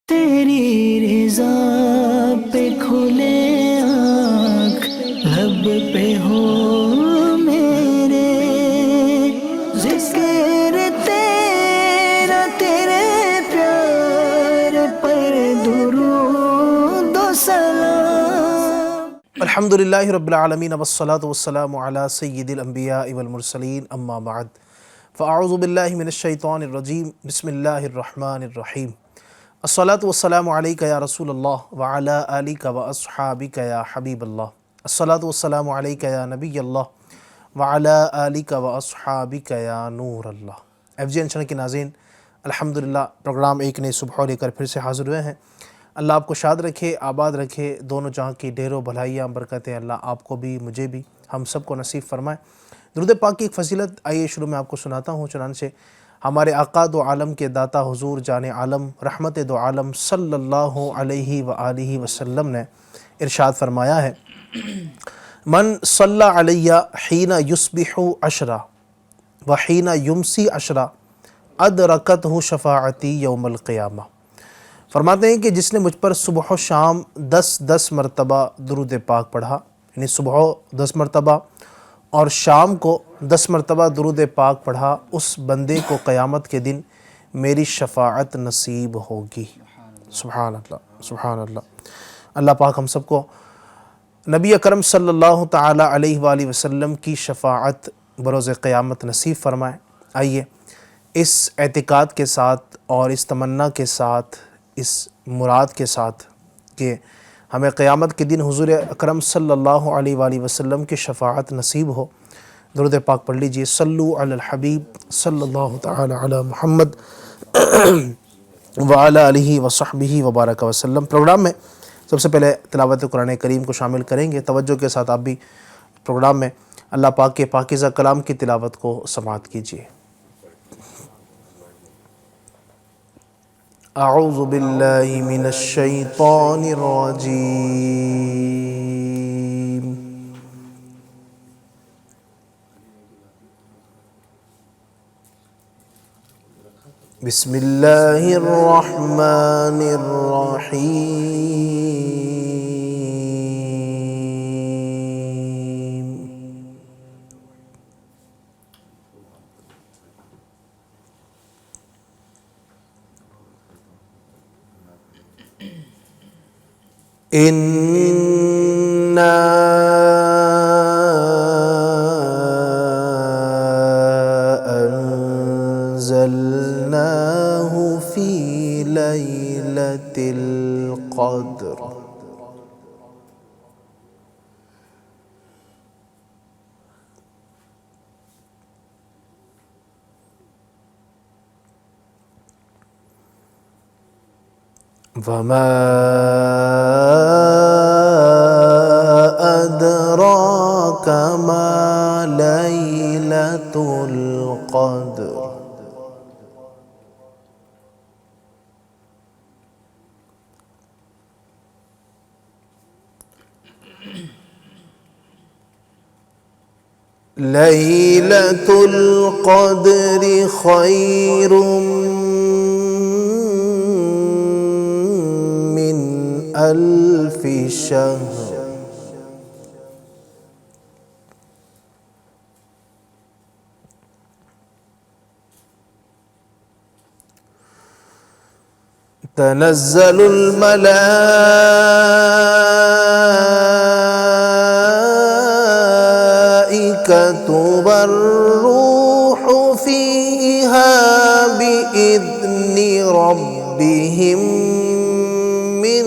تیری رضا پہ کھلے آنکھ لب پہ ہو میرے، ذکر تیرا تیرے پیار پر درود و سلام۔ الحمدللہ رب العالمین والصلاة والسلام علی سید الانبیاء والمرسلین، اما بعد فاعوذ باللہ من الشیطان الرجیم، بسم اللہ الرحمن الرحیم۔ الصلاة والسلام علیکہ یا رسول اللہ وعلی آلکہ واصحابکہ یا حبیب اللہ۔ الصلاة والسلام علیکہ یا نبی اللہ وعلی آلکہ واصحابکہ یا نور اللہ۔ ایف جی این چینل کے ناظرین، الحمدللہ پروگرام ایک نئی صبح لے کر پھر سے حاضر ہوئے ہیں۔ اللہ آپ کو شاد رکھے، آباد رکھے، دونوں جہاں کی ڈھیروں بھلائیاں برکتیں اللہ آپ کو بھی، مجھے بھی، ہم سب کو نصیب فرمائے۔ درود پاک کی ایک فضیلت آئیے شروع میں آپ کو سناتا ہوں، چنانچہ ہمارے آقا دو عالم کے داتا حضور جان عالم رحمت دو عالم صلی اللہ علیہ وآلہ وسلم نے ارشاد فرمایا ہے، من صلی علی حین یصبح عشرہ وحین یمسی عشرہ ادرکتہ شفاعتی یوم القیامہ۔ فرماتے ہیں کہ جس نے مجھ پر صبح و شام 10 مرتبہ درود پاک پڑھا، یعنی صبح 10 مرتبہ اور شام کو 10 مرتبہ درود پاک پڑھا، اس بندے کو قیامت کے دن میری شفاعت نصیب ہوگی۔ سبحان اللہ، سبحان اللہ۔ اللہ پاک ہم سب کو نبی اکرم صلی اللہ تعالی علیہ وآلہ وسلم کی شفاعت بروز قیامت نصیب فرمائے۔ آئیے اس اعتقاد کے ساتھ اور اس تمنا کے ساتھ، اس مراد کے ساتھ کہ ہمیں قیامت کے دن حضور اکرم صلی اللہ علیہ وآلہ وسلم کی شفاعت نصیب ہو، درود پاک پڑھ لیجئے۔ صلو علی الحبیب صلی اللہ تعالی علی محمد وعلی آلہ وصحبہ وبارک وسلم۔ پروگرام میں سب سے پہلے تلاوت قرآن کریم کو شامل کریں گے، توجہ کے ساتھ آپ بھی پروگرام میں اللہ پاک کے پاکیزہ کلام کی تلاوت کو سماعت کیجئے۔ اعوذ باللہ من الشیطان الرجیم، بسم اللہ الرحمن الرحیم۔ اِنَّا انزلناہ فی لیلۃ القدر۔ وما أدراك ما ليلة القدر۔ ليلة القدر خير من 1000 شهر۔ تنزل الملائكة والروح فيها بإذن ربهم من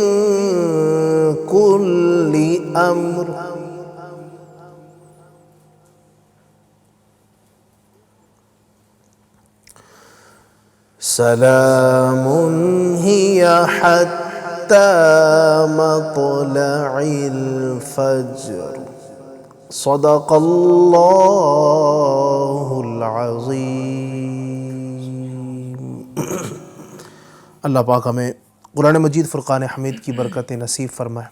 كل أمر۔ سلام هي حتى مطلع الفجر۔ صدق اللہ العظیم۔ اللہ پاک ہمیں قرآن مجید فرقان حمید کی برکت نصیب فرمائے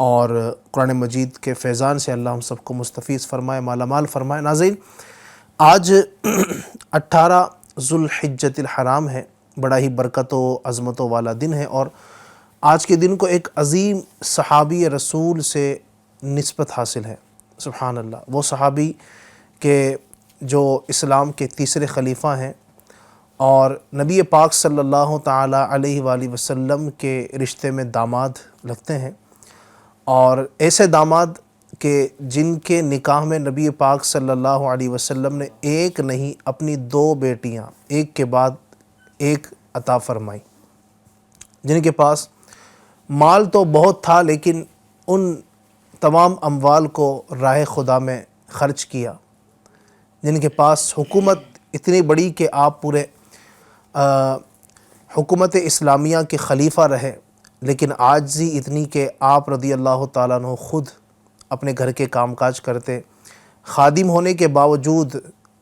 اور قرآن مجید کے فیضان سے اللہ ہم سب کو مستفیض فرمائے، مالا مال فرمائے۔ ناظرین، آج 18 ذوالحجۃ الحرام ہے بڑا ہی برکتوں عظمتوں والا دن ہے، اور آج کے دن کو ایک عظیم صحابی رسول سے نسبت حاصل ہے۔ سبحان اللہ، وہ صحابی کہ جو اسلام کے تیسرے خلیفہ ہیں اور نبی پاک صلی اللہ تعالی علیہ وآلہ وسلم کے رشتے میں داماد لگتے ہیں، اور ایسے داماد کہ جن کے نکاح میں نبی پاک صلی اللہ علیہ وسلم نے ایک نہیں اپنی 2 بیٹیاں ایک کے بعد ایک عطا فرمائی، جن کے پاس مال تو بہت تھا لیکن ان تمام اموال کو راہ خدا میں خرچ کیا، جن کے پاس حکومت اتنی بڑی کہ آپ پورے حکومت اسلامیہ کے خلیفہ رہے، لیکن عاجزی اتنی کہ آپ رضی اللہ تعالیٰ عنہ خود اپنے گھر کے کام کاج کرتے، خادم ہونے کے باوجود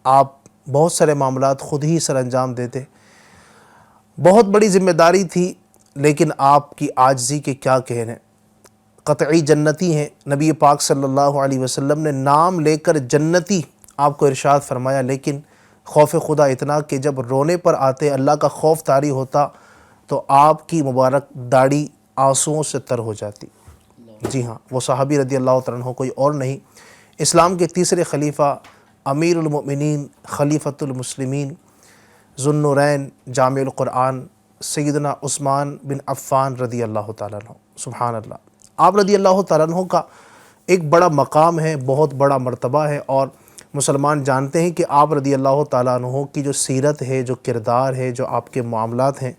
آپ بہت سارے معاملات خود ہی سر انجام دیتے، بہت بڑی ذمہ داری تھی، لیکن آپ کی عاجزی کے کیا کہنے، قطعی جنتی ہیں۔ نبی پاک صلی اللہ علیہ وسلم نے نام لے کر جنتی آپ کو ارشاد فرمایا، لیکن خوف خدا اتنا کہ جب رونے پر آتے، اللہ کا خوف طاری ہوتا، تو آپ کی مبارک داڑھی آنسوؤں سے تر ہو جاتی۔ جی ہاں، وہ صحابی رضی اللہ تعالیٰ عنہ کوئی اور نہیں، اسلام کے تیسرے خلیفہ، امیر المؤمنین، خلیفۃ المسلمین، ذو النورین، جامع القرآن، سیدنا عثمان بن عفان رضی اللہ تعالیٰ عنہ۔ سبحان اللہ، آپ رضی اللہ تعالیٰ عنہ کا ایک بڑا مقام ہے، بہت بڑا مرتبہ ہے، اور مسلمان جانتے ہیں کہ آپ رضی اللہ تعالیٰ عنہ کی جو سیرت ہے، جو کردار ہے، جو آپ کے معاملات ہیں،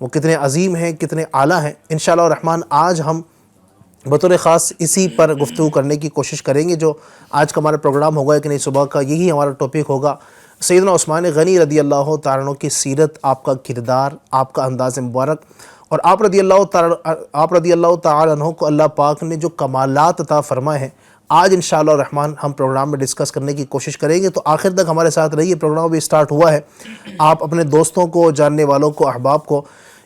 وہ کتنے عظیم ہیں، کتنے اعلیٰ ہیں۔ انشاءاللہ الرحمن آج ہم بطور خاص اسی پر گفتگو کرنے کی کوشش کریں گے۔ جو آج کا ہمارا پروگرام ہوگا کہ نہیں صبح کا، یہی ہمارا ٹاپک ہوگا، سیدنا عثمان غنی رضی اللہ تعالیٰ عنہ کی سیرت، آپ کا کردار، آپ کا انداز مبارک، اور آپ رضی اللہ تعالیٰ عنہ کو اللہ پاک نے جو کمالات عطا فرمائے ہیں، آج انشاءاللہ الرحمن ہم پروگرام میں ڈسکس کرنے کی کوشش کریں گے۔ تو آخر تک ہمارے ساتھ رہیے، پروگرام بھی سٹارٹ ہوا ہے، آپ اپنے دوستوں کو، جاننے والوں کو، احباب کو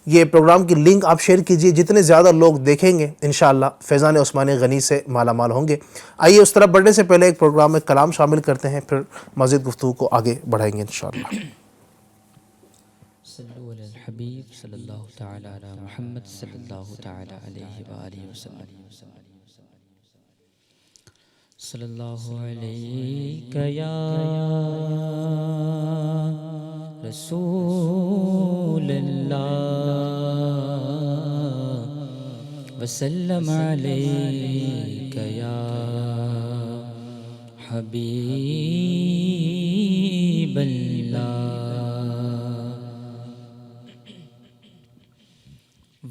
یہ پروگرام کی لنک آپ شیئر کیجئے، جتنے زیادہ لوگ دیکھیں گے انشاءاللہ فیضان عثمان غنی سے مالا مال ہوں گے۔ آئیے اس طرف بڑھنے سے پہلے ایک پروگرام میں کلام شامل کرتے ہیں، پھر مزید گفتگو کو آگے بڑھائیں گے انشاءاللہ۔ صلو علی الحبیب صلی اللہ تعالی علی محمد صلی اللہ تعالی علیہ وآلہ وسلم۔ صلی اللہ علیہ یا رسول اللہ وسلم علیک یا حبیب اللہ۔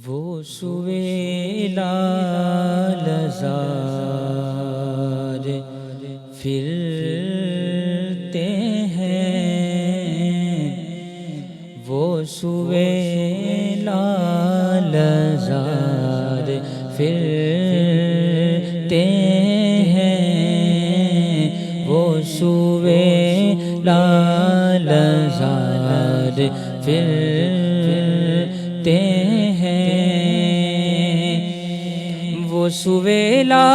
وہ سویلا لزار پھرتے ہیں، وہ سویلا لزار پھرتے ہیں، وہ سویلا لزار پھرتے ہیں، وہ سویلا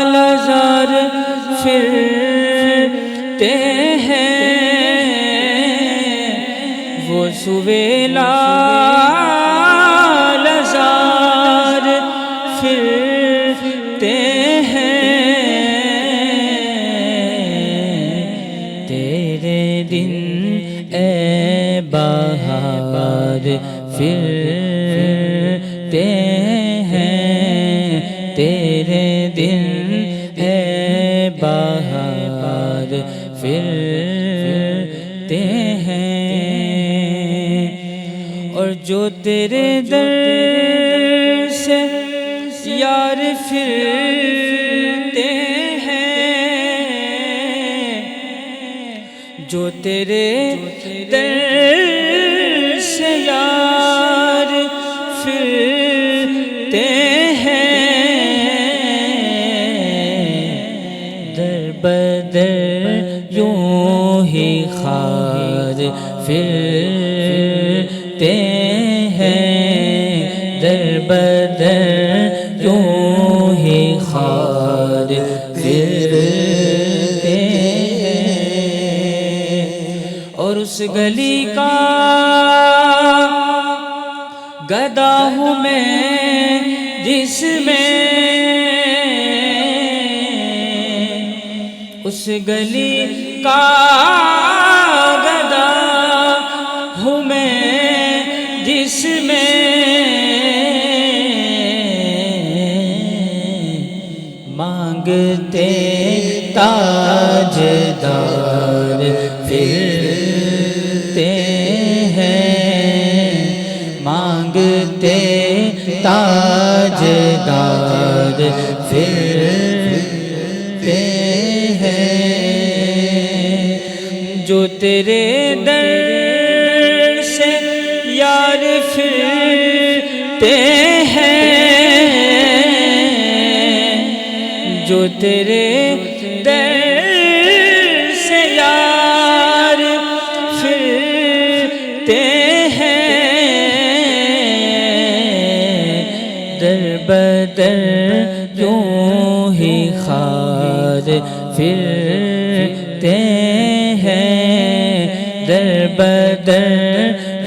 لزار پھرتے ہیں، وہ سویلا لزار پھرتے ہیں، تیرے دن اے بہار پھرتے ہیں، تیرے دن اے بہار پھرتے ہیں، اور جو تیرے در سے یار پھرتے ہیں، جو تیرے در سے یار پھرتے ہیں، در بدر یوں ہی خار پھرتے ہیں، در بدر یوں ہی خار پھرتے ہیں، اور اس گلی کا گدا ہوں میں جس میں اس گلی کا گدا ہوں میں جس میں مانگتے تاجدار پھرتے ہیں، مانگتے تاجدار پھرتے ہیں، جو تیرے در سے یار پھرتے ہیں، جو تیرے در سے یار پھرتے ہیں، در بدر یوں ہی خار پھرتے ہیں، در بدر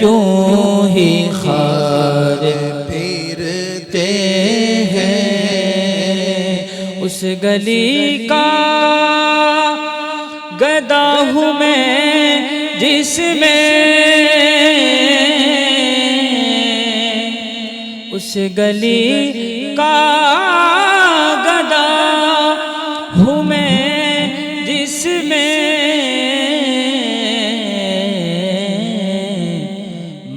یوں ہی خار پھرتے ہیں، اس گلی کا گدا ہوں میں جس میں اس گلی کا گدا ہوں میں جس میں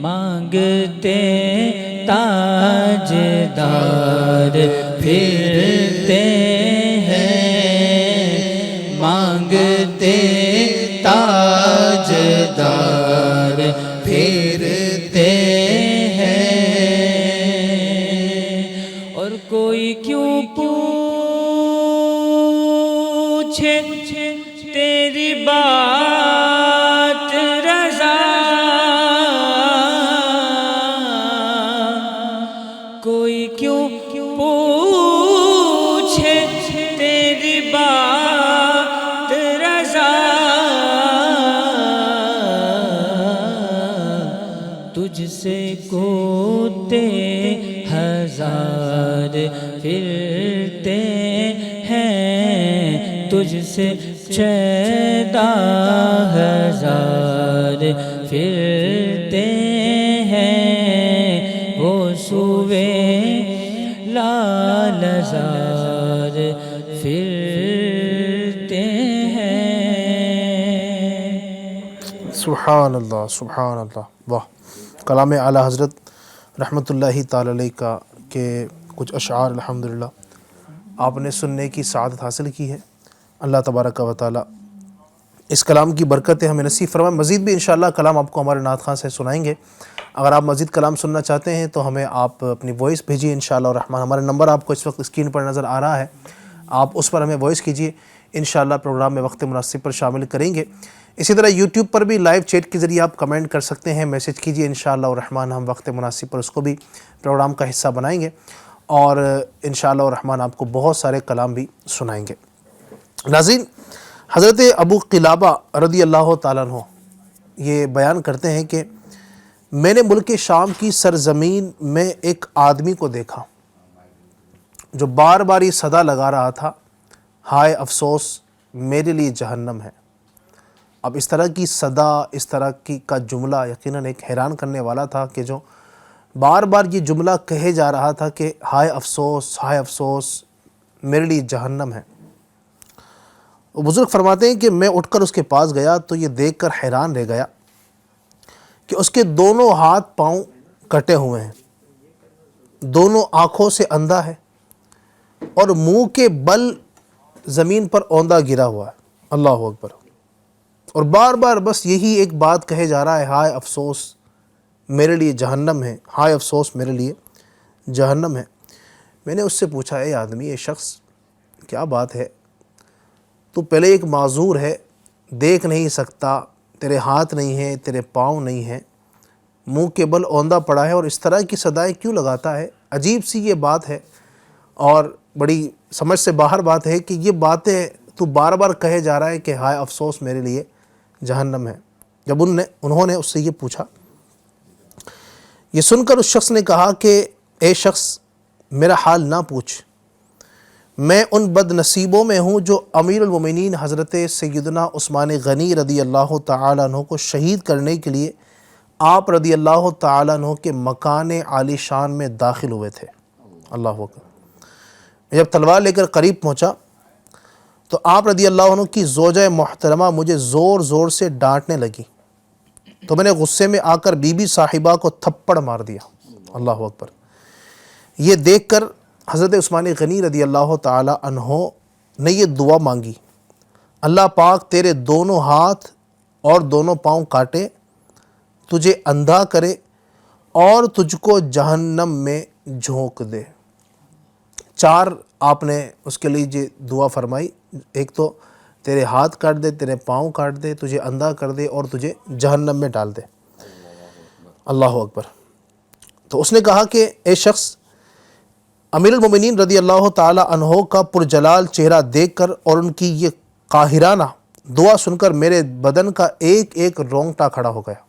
مانگتے تاجدار پھرتے ہیں، مانگتے تاجدار پھرتے ہیں، اور کوئی کیوں پوچھے تیری بات رضا، کوئی کیوں پوچھے تیری بات رضا، تجھ سے کوتے ہزار پھرتے ہیں، تجھ سے چیدہ ہزار پھرتے ہیں، وہ سوے لالزار پھرتے ہیں۔ سبحان اللہ، سبحان اللہ، واہ! کلام اعلیٰ حضرت رحمۃ اللہ تعالی علیہ کا کے کچھ اشعار الحمدللہ آپ نے سننے کی سعادت حاصل کی ہے۔ اللہ تبارک و تعالی اس کلام کی برکتیں ہمیں نصیب فرمائے۔ مزید بھی انشاءاللہ کلام آپ کو ہمارے نعت خواں سے سنائیں گے۔ اگر آپ مزید کلام سننا چاہتے ہیں تو ہمیں آپ اپنی وائس بھیجیے انشاءاللہ الرحمن۔ ہمارا نمبر آپ کو اس وقت اسکرین پر نظر آ رہا ہے، آپ اس پر ہمیں وائس کیجیے، انشاءاللہ پروگرام میں وقت مناسب پر شامل کریں گے۔ اسی طرح یوٹیوب پر بھی لائیو چیٹ کے ذریعے آپ کمنٹ کر سکتے ہیں، میسیج کیجیے انشاءاللہ الرحمن، ہم وقت مناسب پر اس کو بھی پروگرام کا حصہ بنائیں گے اور انشاءاللہ الرحمن آپ کو بہت سارے کلام بھی سنائیں گے۔ ناظرین، حضرت ابو قلابہ رضی اللہ تعالیٰ عنہ یہ بیان کرتے ہیں کہ میں نے ملک شام کی سرزمین میں ایک آدمی کو دیکھا جو بار بار یہ صدا لگا رہا تھا، ہائے افسوس میرے لیے جہنم ہے۔ اب اس طرح کی صدا، اس طرح کی کا جملہ یقیناً ایک حیران کرنے والا تھا کہ جو بار بار یہ جملہ کہے جا رہا تھا کہ ہائے افسوس میرے لیے جہنم ہے۔ وہ بزرگ فرماتے ہیں کہ میں اٹھ کر اس کے پاس گیا تو یہ دیکھ کر حیران رہ گیا کہ اس کے دونوں ہاتھ پاؤں کٹے ہوئے ہیں، دونوں آنکھوں سے اندھا ہے اور منہ کے بل زمین پر اوندا گرا ہوا ہے۔ اللہ اکبر! اور بار بار بس یہی ایک بات کہے جا رہا ہے، ہائے افسوس میرے لیے جہنم ہے، ہائے افسوس میرے لیے جہنم ہے۔ میں نے اس سے پوچھا، اے آدمی، یہ شخص کیا بات ہے؟ تو پہلے ایک معذور ہے، دیکھ نہیں سکتا، تیرے ہاتھ نہیں ہیں، تیرے پاؤں نہیں ہیں، منہ کے بل اوندا پڑا ہے اور اس طرح کی صدائیں کیوں لگاتا ہے؟ عجیب سی یہ بات ہے اور بڑی سمجھ سے باہر بات ہے کہ یہ باتیں تو بار بار کہے جا رہا ہے کہ ہائے افسوس میرے لیے جہنم ہے۔ جب انہوں نے اس سے یہ پوچھا یہ سن کر اس شخص نے کہا کہ اے شخص میرا حال نہ پوچھ، میں ان بد نصیبوں میں ہوں جو امیر المومنین حضرت سیدنا عثمان غنی رضی اللہ تعالیٰ عنہ کو شہید کرنے کے لیے آپ رضی اللہ تعالیٰ عنہ کے مکان عالی شان میں داخل ہوئے تھے۔ اللہ اکبر۔ میں جب تلوار لے کر قریب پہنچا تو آپ رضی اللہ عنہ کی زوجہ محترمہ مجھے زور زور سے ڈانٹنے لگی، تو میں نے غصے میں آ کر بی بی صاحبہ کو تھپڑ مار دیا۔ اللہ اکبر۔ یہ دیکھ کر حضرت عثمان غنی رضی اللہ تعالی عنہ نے یہ دعا مانگی، اللہ پاک تیرے دونوں ہاتھ اور دونوں پاؤں کاٹے، تجھے اندھا کرے اور تجھ کو جہنم میں جھونک دے۔ 4 آپ نے اس کے لیے یہ دعا فرمائی، ایک تو تیرے ہاتھ کاٹ دے، تیرے پاؤں کاٹ دے، تجھے اندھا کر دے اور تجھے جہنم میں ڈال دے۔ اللہ اکبر۔ تو اس نے کہا کہ اے شخص، امیر المومنین رضی اللہ تعالی عنہ کا پرجلال چہرہ دیکھ کر اور ان کی یہ قاہرانہ دعا سن کر میرے بدن کا ایک ایک رونگٹا کھڑا ہو گیا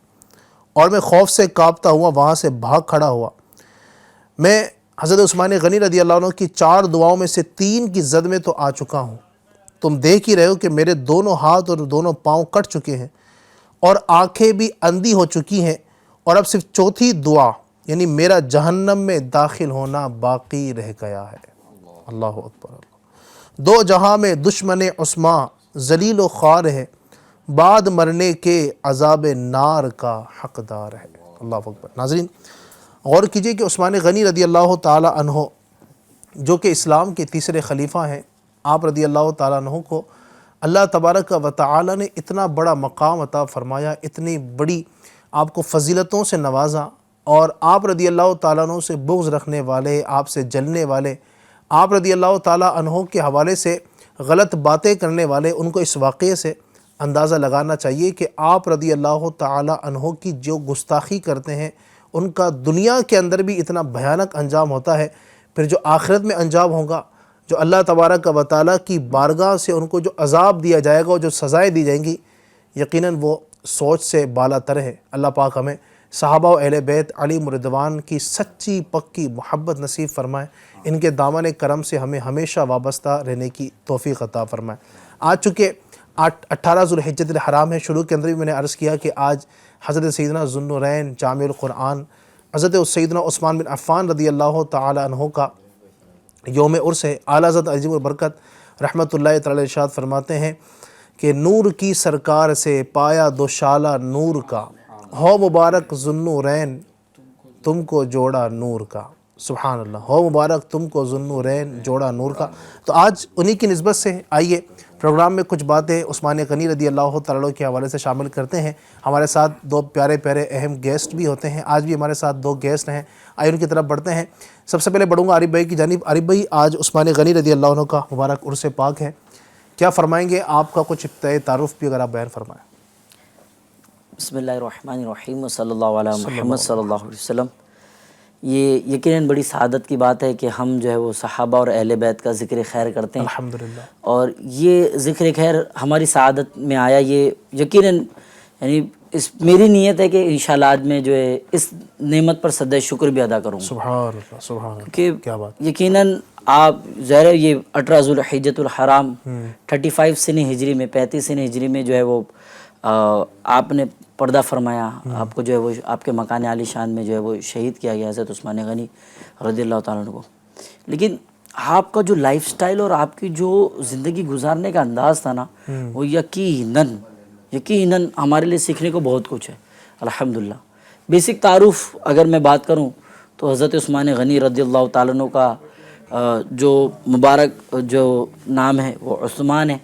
اور میں خوف سے کانپتا ہوا وہاں سے بھاگ کھڑا ہوا۔ میں حضرت عثمان غنی رضی اللہ عنہ کی 4 دعاؤں میں سے 3 کی زد میں تو آ چکا ہوں۔ تم دیکھ ہی رہے ہو کہ میرے دونوں ہاتھ اور دونوں پاؤں کٹ چکے ہیں اور آنکھیں بھی اندھی ہو چکی ہیں، اور اب صرف 4تھی دعا یعنی میرا جہنم میں داخل ہونا باقی رہ گیا ہے۔ اللہ اکبر۔ 2 جہاں میں دشمن عثمان ذلیل و خوار ہے، بعد مرنے کے عذاب نار کا حقدار ہے۔ اللہ اکبر۔ ناظرین غور کیجئے کہ عثمان غنی رضی اللہ تعالی عنہ جو کہ اسلام کے تیسرے خلیفہ ہیں، آپ رضی اللہ تعالیٰ عنہ کو اللہ تبارک و تعالی نے اتنا بڑا مقام عطا فرمایا، اتنی بڑی آپ کو فضیلتوں سے نوازا، اور آپ رضی اللہ تعالیٰ عنہ سے بغض رکھنے والے، آپ سے جلنے والے، آپ رضی اللہ تعالیٰ عنہ کے حوالے سے غلط باتیں کرنے والے، ان کو اس واقعے سے اندازہ لگانا چاہیے کہ آپ رضی اللہ تعالیٰ عنہ کی جو گستاخی کرتے ہیں ان کا دنیا کے اندر بھی اتنا بھیانک انجام ہوتا ہے، پھر جو آخرت میں انجام ہوگا، جو اللہ تبارک و تعالیٰ کی بارگاہ سے ان کو جو عذاب دیا جائے گا اور جو سزائیں دی جائیں گی، یقیناً وہ سوچ سے بالا تر ہے۔ اللہ پاک ہمیں صحابہ و اہل بیت علیہم رضوان کی سچی پکی محبت نصیب فرمائے، ان کے دامن کرم سے ہمیں ہمیشہ وابستہ رہنے کی توفیق عطا فرمائے۔ آج چونکہ 18 ذو الحجۃ الحرام ہے، شروع کے اندر بھی میں نے عرض کیا کہ آج حضرت سیدنا ذو النورین جامع القرآن حضرت سیدنا عثمان بن عفان رضی اللہ تعالی عنہ کا یوم عرس ہے۔ اعلیٰ حضرت عظیم البرکت رحمۃ اللہ تعالی ارشاد فرماتے ہیں کہ نور کی سرکار سے پایا دوشالہ نور کا، ہو مبارک ذو النورین تم کو جوڑا نور کا۔ سبحان اللہ، ہو مبارک تم کو ذو النورین جوڑا نور کا۔ تو آج انہی کی نسبت سے آئیے پروگرام میں کچھ باتیں عثمان غنی رضی اللہ تعالیٰ عنہ کے حوالے سے شامل کرتے ہیں۔ ہمارے ساتھ 2 پیارے پیارے اہم گیسٹ بھی ہوتے ہیں، آج بھی ہمارے ساتھ 2 گیسٹ ہیں، آئیے ان کی طرف بڑھتے ہیں۔ سب سے پہلے بڑھوں گا عارف بھائی کی جانب۔ عارف بھائی، آج عثمان غنی رضی اللہ عنہ کا مبارک عرس پاک ہے، کیا فرمائیں گے؟ آپ کا کچھ ابتدائی تعارف بھی اگر آپ بیان فرمائیں۔ بسم اللہ الرحمن الرحیم صلی اللہ علیہ محمد صلی اللہ علیہ وسلم۔ یہ یقیناً بڑی سعادت کی بات ہے کہ ہم جو ہے وہ صحابہ اور اہل بیت کا ذکر خیر کرتے ہیں، الحمدللہ، اور یہ ذکر خیر ہماری سعادت میں آیا، یہ یقیناً یعنی میری نیت ہے کہ انشاءاللہ آج میں جو ہے اس نعمت پر سجدہ شکر بھی ادا کروں گا، سبحان اللہ، سبحان اللہ، کہ کیا بات۔ یقیناً آپ ظاہر ہے یہ 18 ذو الحجۃ الحرام 35 سن ہجری میں 35 سن ہجری میں جو ہے وہ آپ نے پردہ فرمایا، آپ کو جو ہے وہ آپ کے مکان عالی شان میں جو ہے وہ شہید کیا گیا حضرت عثمان غنی رضی اللہ تعالیٰ عنہ کو۔ لیکن آپ کا جو لائف سٹائل اور آپ کی جو زندگی گزارنے کا انداز تھا نا، وہ یقیناً ہمارے لیے سیکھنے کو بہت کچھ ہے الحمدللہ۔ بیسک تعارف اگر میں بات کروں تو حضرت عثمان غنی رضی اللہ تعالیٰ عنہ کا جو مبارک جو نام ہے وہ عثمان ہے،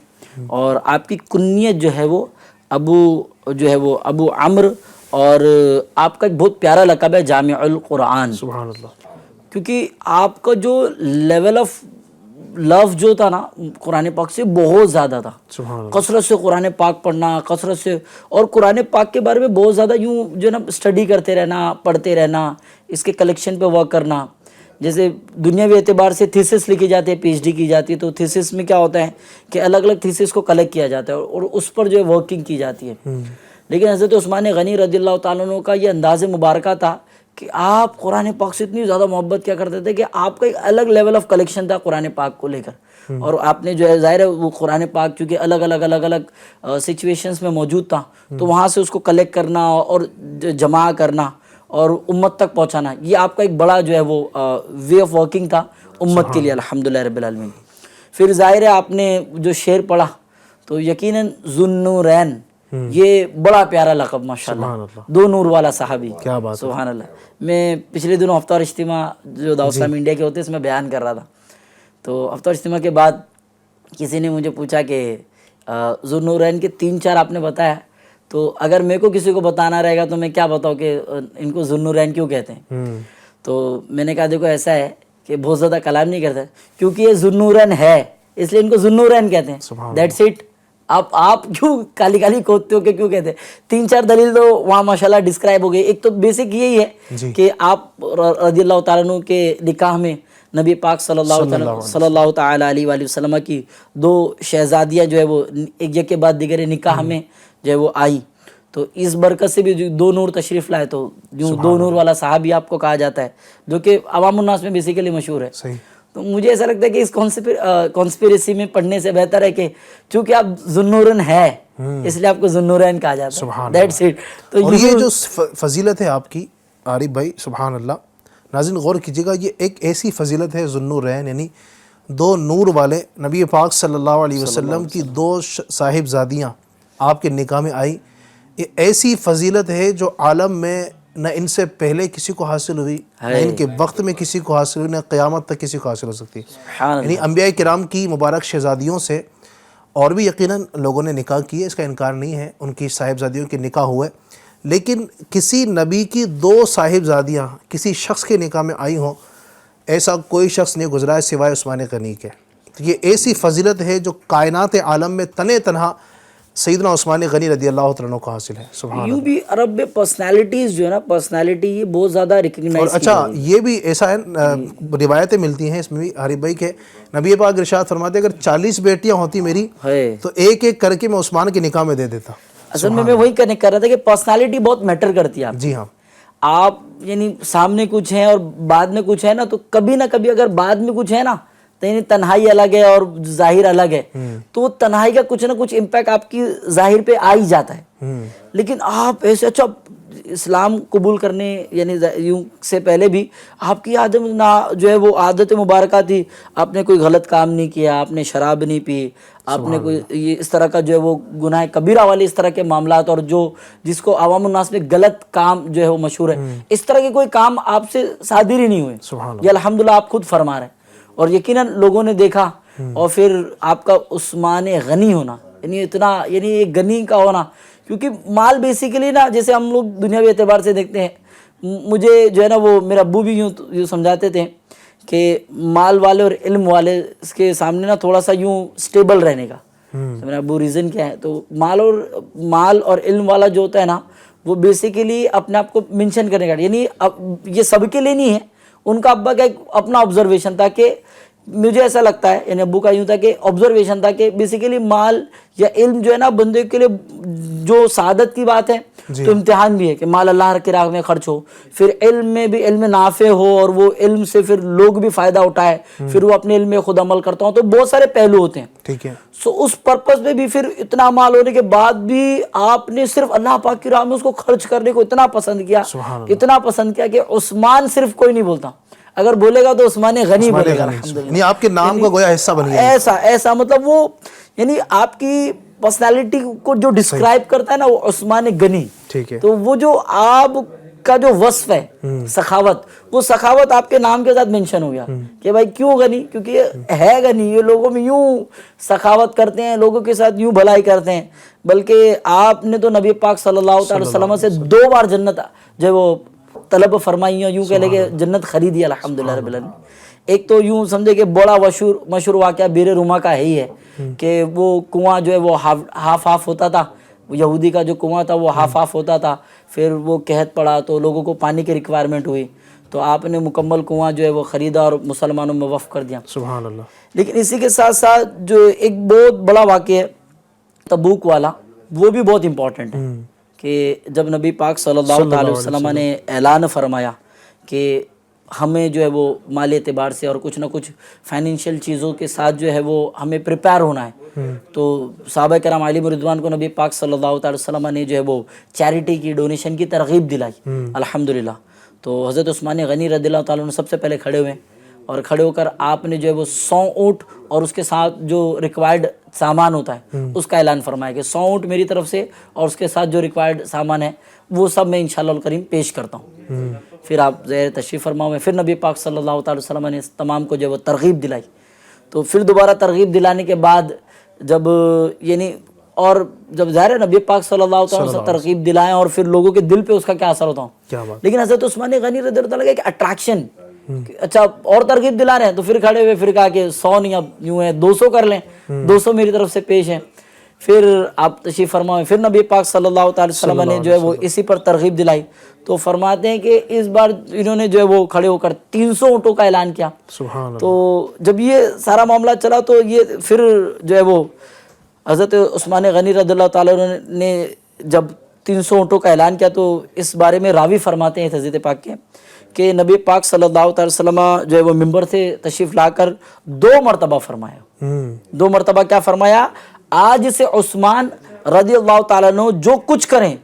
اور آپ کی کنیت جو ہے وہ ابو عمرو، اور آپ کا ایک بہت پیارا لقب ہے جامع القرآن، سبحان اللہ، کیونکہ آپ کا جو لیول آف لو جو تھا نا قرآن پاک سے بہت زیادہ تھا، سبحان اللہ، کثرت سے قرآن پاک پڑھنا، کثرت سے، اور قرآن پاک کے بارے میں بہت زیادہ یوں جو نا اسٹڈی کرتے رہنا، پڑھتے رہنا، اس کے کلیکشن پہ ورک کرنا۔ جیسے دنیاوی اعتبار سے تھیسس لکھی جاتی ہے، پی ایچ ڈی کی جاتی ہے، تو تھیسس میں کیا ہوتا ہے کہ الگ الگ تھیسس کو کلیکٹ کیا جاتا ہے اور اس پر جو ہے ورکنگ کی جاتی ہے۔ لیکن حضرت عثمان غنی رضی اللہ تعالیٰ عنہ کا یہ انداز مبارکہ تھا کہ آپ قرآن پاک سے اتنی زیادہ محبت کیا کرتے تھے کہ آپ کا ایک الگ لیول آف کلیکشن تھا قرآن پاک کو لے کر، اور آپ نے جو ہے ظاہر ہے وہ قرآن پاک چونکہ الگ الگ سچویشنز میں موجود تھا تو وہاں سے اس کو کلیکٹ کرنا اور جمع کرنا اور امت تک پہنچانا، یہ آپ کا ایک بڑا جو ہے وہ وے آف ورکنگ تھا امت کے لیے، الحمدللہ رب العالمین۔ پھر ظاہر ہے آپ نے جو شعر پڑھا تو یقیناً ذو النورین، یہ بڑا پیارا لقب ماشاءاللہ، دو نور والا صحابی، کیا بات، سبحان اللہ۔ میں پچھلے دنوں افطار اجتماع جو دعوت اسلامی انڈیا کے ہوتے ہیں اس میں بیان کر رہا تھا، تو افطار اجتماع کے بعد کسی نے مجھے پوچھا کہ ذو النورین کے 3-4 آپ نے بتایا، تو اگر میرے کو کسی کو بتانا رہے گا تو میں کیا بتاؤں کہ ان کو ذو النورین کیوں کہتے ہیں؟ تو میں نے کہا دیکھو ایسا ہے کہ بہت زیادہ کلام نہیں کرتا کیونکہ یہ ذو النورین ہے اس لیے ان کو ذو النورین کہتے ہیں، دیٹس اٹ۔ آپ کیوں کالی کالی کھودتے ہو کہ کیوں کہتے ہیں؟ 3-4 دلیل تو وہاں ماشاءاللہ ڈسکرائب ہو گئی۔ ایک تو بیسک یہی ہے کہ آپ رضی اللہ تعالیٰ عنہ کے نکاح میں نبی پاک صلی اللہ تعالیٰ علیہ وآلہ وسلم کی 2 شہزادیاں جو ہے وہ ایک کے بعد دیگر نکاح میں جو ہے وہ آئیں، تو اس برکت سے بھی جو 2 نور تشریف لائے، تو جو 2 نور والا صحابی آپ کو کہا جاتا ہے جو کہ عوام الناس میں بیسیکلی مشہور ہے۔ تو مجھے ایسا لگتا ہے کہ اس کانسپیریسی میں پڑھنے سے بہتر ہے کہ چونکہ آپ ذو النورین ہے اس لیے آپ کو ذو النورین کہا جاتا ہے، دیٹس اٹ۔ تو اور یہ جو فضیلت ہے آپ کی عارف بھائی، سبحان اللہ، ناظرین غور کیجیے گا، یہ ایک ایسی فضیلت ہے ذو النورین، یعنی 2 نور والے نبی پاک صلی اللہ علیہ وسلم کی 2 صاحبزادیاں آپ کے نکاح میں آئی، یہ ایسی فضیلت ہے جو عالم میں نہ ان سے پہلے کسی کو حاصل ہوئی، نہ ان کے وقت میں کسی کو حاصل ہوئی، نہ قیامت تک کسی کو حاصل ہو سکتی، یعنی انبیاء کرام کی مبارک شہزادیوں سے اور بھی یقیناً لوگوں نے نکاح کیے، اس کا انکار نہیں ہے، ان کی صاحبزادیوں کے نکاح ہوئے، لیکن کسی نبی کی 2 صاحبزادیاں کسی شخص کے نکاح میں آئی ہوں، ایسا کوئی شخص نہیں گزرا ہے سوائے عثمان غنی کے۔ تو یہ ایسی فضیلت ہے جو کائنات عالم میں تنہا سیدنا عثمان غنی رضی اللہ عنہ کو حاصل ہے، سبحان اللہ۔ یوں بھی عرب میں پرسنالٹیز جو ہے نا، پرسنالٹی یہ بہت زیادہ ریکگنائز اور اچھا یہ بھی ایسا ہے، روایتیں ملتی ہیں اس میں بھی عارف بھائی کہ نبی پاک ارشاد فرماتے اگر 40 بیٹیاں ہوتی میری تو ایک ایک کر کے میں عثمان کے نکاح میں دے دیتا۔ اصل میں وہی کنیکٹ کر رہا تھا کہ پرسنالٹی بہت میٹر کرتی ہے۔ جی ہاں، آپ یعنی سامنے کچھ ہیں اور بعد میں کچھ ہے نا، تو کبھی نہ کبھی اگر بعد میں کچھ ہے نا تو یعنی تنہائی الگ ہے اور ظاہر الگ ہے، تو وہ تنہائی کا کچھ نہ کچھ امپیکٹ آپ کی ظاہر پہ آ ہی جاتا ہے۔ لیکن آپ ایسے اچھا اسلام قبول کرنے یعنی یوں سے پہلے بھی آپ کی جو ہے وہ عادت مبارکہ تھی، آپ نے کوئی غلط کام نہیں کیا، آپ نے شراب نہیں پی، آپ نے کوئی یہ اس طرح کا جو ہے وہ گناہ کبیرہ والے اس طرح کے معاملات، اور جو جس کو عوام الناس میں غلط کام جو ہے وہ مشہور ہے، اس طرح کے کوئی کام آپ سے صادر ہی نہیں ہوئے، یہ الحمدللہ آپ خود فرما رہے ہیں۔ اور یقیناً لوگوں نے دیکھا، اور پھر آپ کا عثمان غنی ہونا، یعنی اتنا یعنی ایک غنی کا ہونا، کیونکہ مال بیسیکلی نا جیسے ہم لوگ دنیاوی اعتبار سے دیکھتے ہیں، مجھے جو ہے نا وہ میرا ابو بھی یوں سمجھاتے تھے کہ مال والے اور علم والے اس کے سامنے نا تھوڑا سا یوں سٹیبل رہنے کا۔ میرا ابو ریزن کیا ہے، تو مال اور علم والا جو ہوتا ہے نا وہ بیسیکلی اپنے آپ کو منشن کرنے کا، یعنی یہ سب کے لیے نہیں ہے، ان کا ابا کا ایک اپنا آبزرویشن تھا کہ مجھے ایسا لگتا ہے، یعنی ابو کا یوں تھا کہ آبزرویشن تھا کہ بیسیکلی مال یا علم جو ہے نا بندے کے لیے جو سعادت کی بات ہے، تو امتحان بھی ہے کہ مال اللہ کی راہ میں خرچ ہو، پھر علم میں بھی علم نافع ہو اور وہ علم سے پھر لوگ بھی فائدہ اٹھائے، پھر وہ اپنے علم میں خود عمل کرتا ہوں، تو بہت سارے پہلو ہوتے ہیں۔ ٹھیک ہے، سو اس پرپس میں بھی پھر اتنا مال ہونے کے بعد بھی آپ نے صرف اللہ پاک کی راہ میں اس کو خرچ کرنے کو اتنا پسند کیا، اتنا پسند کیا کہ عثمان صرف کوئی نہیں بولتا، اگر بولے گا تو عثمان غنی بولے گا، یعنی آپ کے نام کا گویا حصہ بن گیا، ایسا مطلب وہ یعنی آپ کی پرسنالٹی کو جو ڈسکرائب کرتا ہے نا وہ عثمان غنی۔ ٹھیک ہے، تو وہ جو آپ کا جو وصف ہے سخاوت، وہ سخاوت آپ کے نام کے ساتھ مینشن ہو گیا کہ بھائی کیوں غنی، کیونکہ یہ ہے غنی، یہ لوگوں میں یوں سخاوت کرتے ہیں، لوگوں کے ساتھ یوں بھلائی کرتے ہیں، بلکہ آپ نے تو نبی پاک صلی اللہ علیہ وسلم سے 2 بار جنت جو وہ طلب فرمائی، یوں کہہ لے کہ جنت خریدی الحمدللہ رب العالمین۔ ایک تو یوں سمجھے کہ بڑا مشہور واقعہ بیر روما کا ہے ہی ہے کہ وہ کنواں جو ہے وہ ہاف ہوتا تھا، یہودی کا جو کنواں تھا وہ ہاف ہوتا تھا، پھر وہ قحط پڑا تو لوگوں کو پانی کی ریکوائرمنٹ ہوئی، تو آپ نے مکمل کنواں جو ہے وہ خریدا اور مسلمانوں میں وقف کر دیا، سبحان اللہ۔ لیکن اسی کے ساتھ ساتھ جو ایک بہت بڑا واقعہ ہے تبوک والا، وہ بھی بہت امپورٹنٹ ہے کہ جب نبی پاک صلی اللہ علیہ وسلم نے اعلان فرمایا کہ ہمیں جو ہے وہ مالی اعتبار سے اور کچھ نہ کچھ فائنینشیل چیزوں کے ساتھ جو ہے وہ ہمیں پریپیئر ہونا ہے. تو صحابہ کرام علیہم رضوان کو نبی پاک صلی اللہ تعالی وسلم نے جو ہے وہ چیریٹی کی ڈونیشن کی ترغیب دلائی الحمدللہ. تو حضرت عثمان غنی رضی اللہ تعالیٰ عنہ سب سے پہلے کھڑے ہوئے اور کھڑے ہو کر آپ نے جو ہے وہ 100 اونٹ اور اس کے ساتھ جو ریکوائرڈ سامان ہوتا ہے اس کا اعلان فرمایا کہ 100 اونٹ میری طرف سے اور اس کے ساتھ جو ریکوائرڈ سامان ہے وہ سب میں انشاءاللہ الکریم پیش کرتا ہوں. پھر آپ زیر تشریف فرما ہوئے. پھر نبی پاک صلی اللہ تعالی وسلم نے تمام کو جو ہے وہ ترغیب دلائی. تو پھر دوبارہ ترغیب دلانے کے بعد جب یعنی اور جب ظاہر ہے نبی پاک صلی اللہ تعالی وسلم ترغیب دلائیں اور پھر لوگوں کے دل پہ اس کا کیا اثر ہوتا ہوں. لیکن حضرت عثمان غنی رضی اللہ تعالیٰ کا ایک اٹریکشن اچھا اور ترغیب دلا رہے ہیں تو پھر کھڑے ہوئے پھر کہا کہ 100 نہیں اب یوں ہے 200 کر لیں 200 میری طرف سے پیش ہیں. پھر آپ تشریف فرمائے. پھر نبی پاک صلی اللہ تعالی وسلم نے جو ہے وہ اسی پر ترغیب دلائی. تو فرماتے ہیں کہ اس بار انہوں نے جو ہے وہ کھڑے ہو کر 300 اونٹوں کا اعلان کیا. تو جب یہ سارا معاملہ چلا تو یہ پھر جو ہے وہ حضرت عثمان غنی رضی اللہ تعالیٰ نے جب 300 اونٹوں کا اعلان کیا تو اس بارے میں راوی فرماتے ہیں حضرت پاک کے کہ نبی پاک صلی اللہ تعالی وسلم جو ہے وہ ممبر سے تشریف لا کر 2 مرتبہ فرمایا. 2 مرتبہ کیا فرمایا؟ آج سے عثمان رضی اللہ تعالیٰ عنہ جو کچھ کریں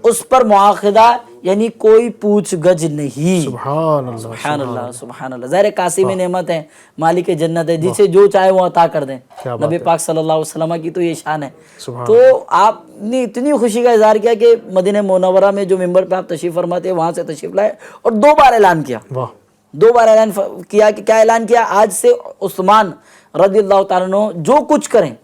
اس پر مواخذہ یعنی کوئی پوچھ گچھ نہیں. سبحان اللہ سبحان اللہ سبحان اللہ. ظاہر قاسم نعمت ہے مالک جنت ہے جسے جو چاہے وہ عطا کر دیں. نبی پاک صلی اللہ علیہ وسلم کی تو یہ شان ہے. تو آپ نے اتنی خوشی کا اظہار کیا کہ مدینہ منورہ میں جو ممبر پہ آپ تشریف فرماتے ہیں وہاں سے تشریف لائے اور 2 بار اعلان کیا. 2 بار اعلان کیا کہ کیا اعلان کیا؟ آج سے عثمان رضی اللہ تعالیٰ عنہ جو کچھ کریں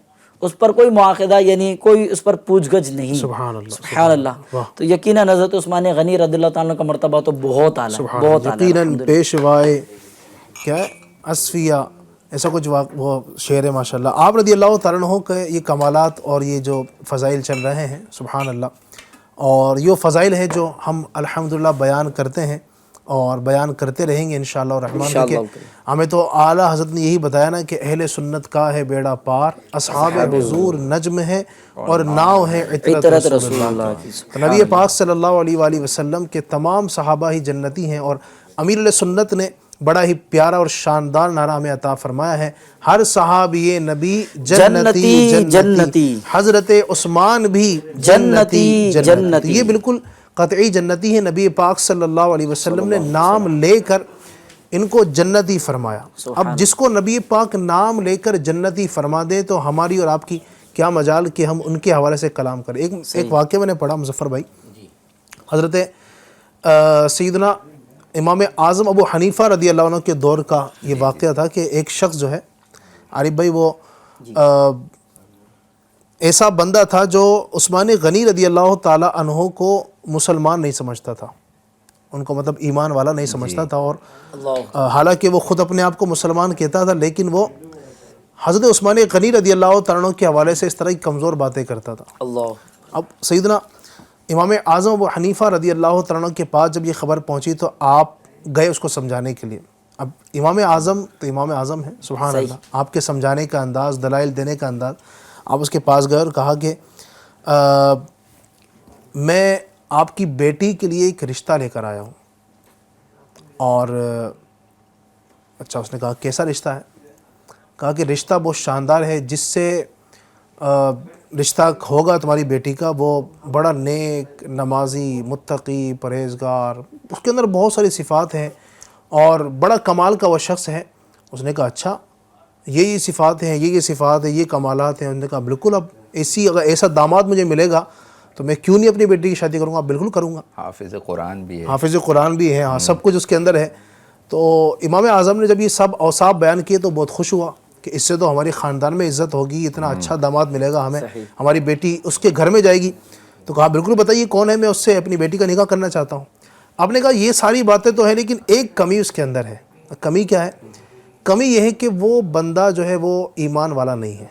اس پر کوئی مواخذہ یعنی کوئی اس پر پوچھ گچھ نہیں. سبحان اللہ سبحان اللہ. تو یقیناً حضرت عثمان غنی رضی اللہ تعالیٰ کا مرتبہ تو بہت اعلیٰ ہے بہت اعلیٰ. یقیناً پیشوائے کیا ہے اصفیہ ایسا کچھ وہ شعر ہے ماشاءاللہ. آپ رضی اللہ تعالیٰ عنہ کے یہ کمالات اور یہ جو فضائل چل رہے ہیں سبحان اللہ اور یہ فضائل ہے جو ہم الحمدللہ بیان کرتے ہیں اور بیان کرتے رہیں گے انشاءاللہ الرحمن. کہ ہمیں تو اعلیٰ حضرت نے یہی بتایا نا کہ اہل سنت کا ہے بیڑا پار اصحاب حضور نجم ہے اور ناؤ ہے عطرت رسول اللہ. نبی پاک صلی اللہ علیہ وآلہ وسلم کے تمام صحابہ ہی جنتی ہیں اور امیر علیہ سنت نے بڑا ہی پیارا اور شاندار نعرہ ہمیں عطا فرمایا ہے ہر صحابی نبی جنتی جنتی حضرت عثمان بھی جنتی جنتی. یہ بالکل قطعی جنتی ہے. نبی پاک صلی اللہ علیہ وسلم نے نام لے کر ان کو جنتی فرمایا. اب جس کو نبی پاک نام لے کر جنتی فرما دے تو ہماری اور آپ کی کیا مجال کہ ہم ان کے حوالے سے کلام کریں. ایک واقعہ میں نے پڑھا مظفر بھائی حضرت سیدنا امام اعظم ابو حنیفہ رضی اللہ عنہ کے دور کا یہ واقعہ تھا کہ ایک شخص جو ہے عارف بھائی وہ ایسا بندہ تھا جو عثمان غنی رضی اللہ تعالی عنہ کو مسلمان نہیں سمجھتا تھا. ان کو مطلب ایمان والا نہیں سمجھتا تھا اور حالانکہ وہ خود اپنے آپ کو مسلمان کہتا تھا لیکن وہ حضرت عثمان غنی رضی اللہ تعالیٰ عنہ کے حوالے سے اس طرح کی کمزور باتیں کرتا تھا. اب سیدنا امام اعظم ابو حنیفہ رضی اللہ تعالیٰ عنہ کے پاس جب یہ خبر پہنچی تو آپ گئے اس کو سمجھانے کے لیے. اب امام اعظم تو امام اعظم ہے سبحان اللہ. آپ کے سمجھانے کا انداز دلائل دینے کا انداز آپ اس کے پاس گئے اور کہا کہ میں آپ کی بیٹی کے لیے ایک رشتہ لے کر آیا ہوں. اور اچھا اس نے کہا کیسا رشتہ ہے؟ کہا کہ رشتہ بہت شاندار ہے جس سے رشتہ ہوگا تمہاری بیٹی کا وہ بڑا نیک نمازی متقی پرہیزگار اس کے اندر بہت ساری صفات ہیں اور بڑا کمال کا وہ شخص ہے. اس نے کہا اچھا یہ صفات ہیں یہ صفات ہیں یہ کمالات ہیں. انہوں نے کہا بالکل اب اگر ایسا داماد مجھے ملے گا تو میں کیوں نہیں اپنی بیٹی کی شادی کروں گا. بالکل کروں گا. حافظ قرآن بھی ہے حافظ قرآن بھی ہے ہاں سب کچھ اس کے اندر ہے. تو امام اعظم نے جب یہ سب اوصاف بیان کیے تو بہت خوش ہوا کہ اس سے تو ہماری خاندان میں عزت ہوگی اتنا اچھا داماد ملے گا ہمیں ہماری بیٹی اس کے گھر میں جائے گی. تو کہا بالکل بتائیے کون ہے میں اس سے اپنی بیٹی کا نکاح کرنا چاہتا ہوں. آپ نے کہا یہ ساری باتیں تو ہیں لیکن ایک کمی اس کے اندر ہے. کمی کیا ہے؟ کمی یہ ہے کہ وہ بندہ جو ہے وہ ایمان والا نہیں ہے.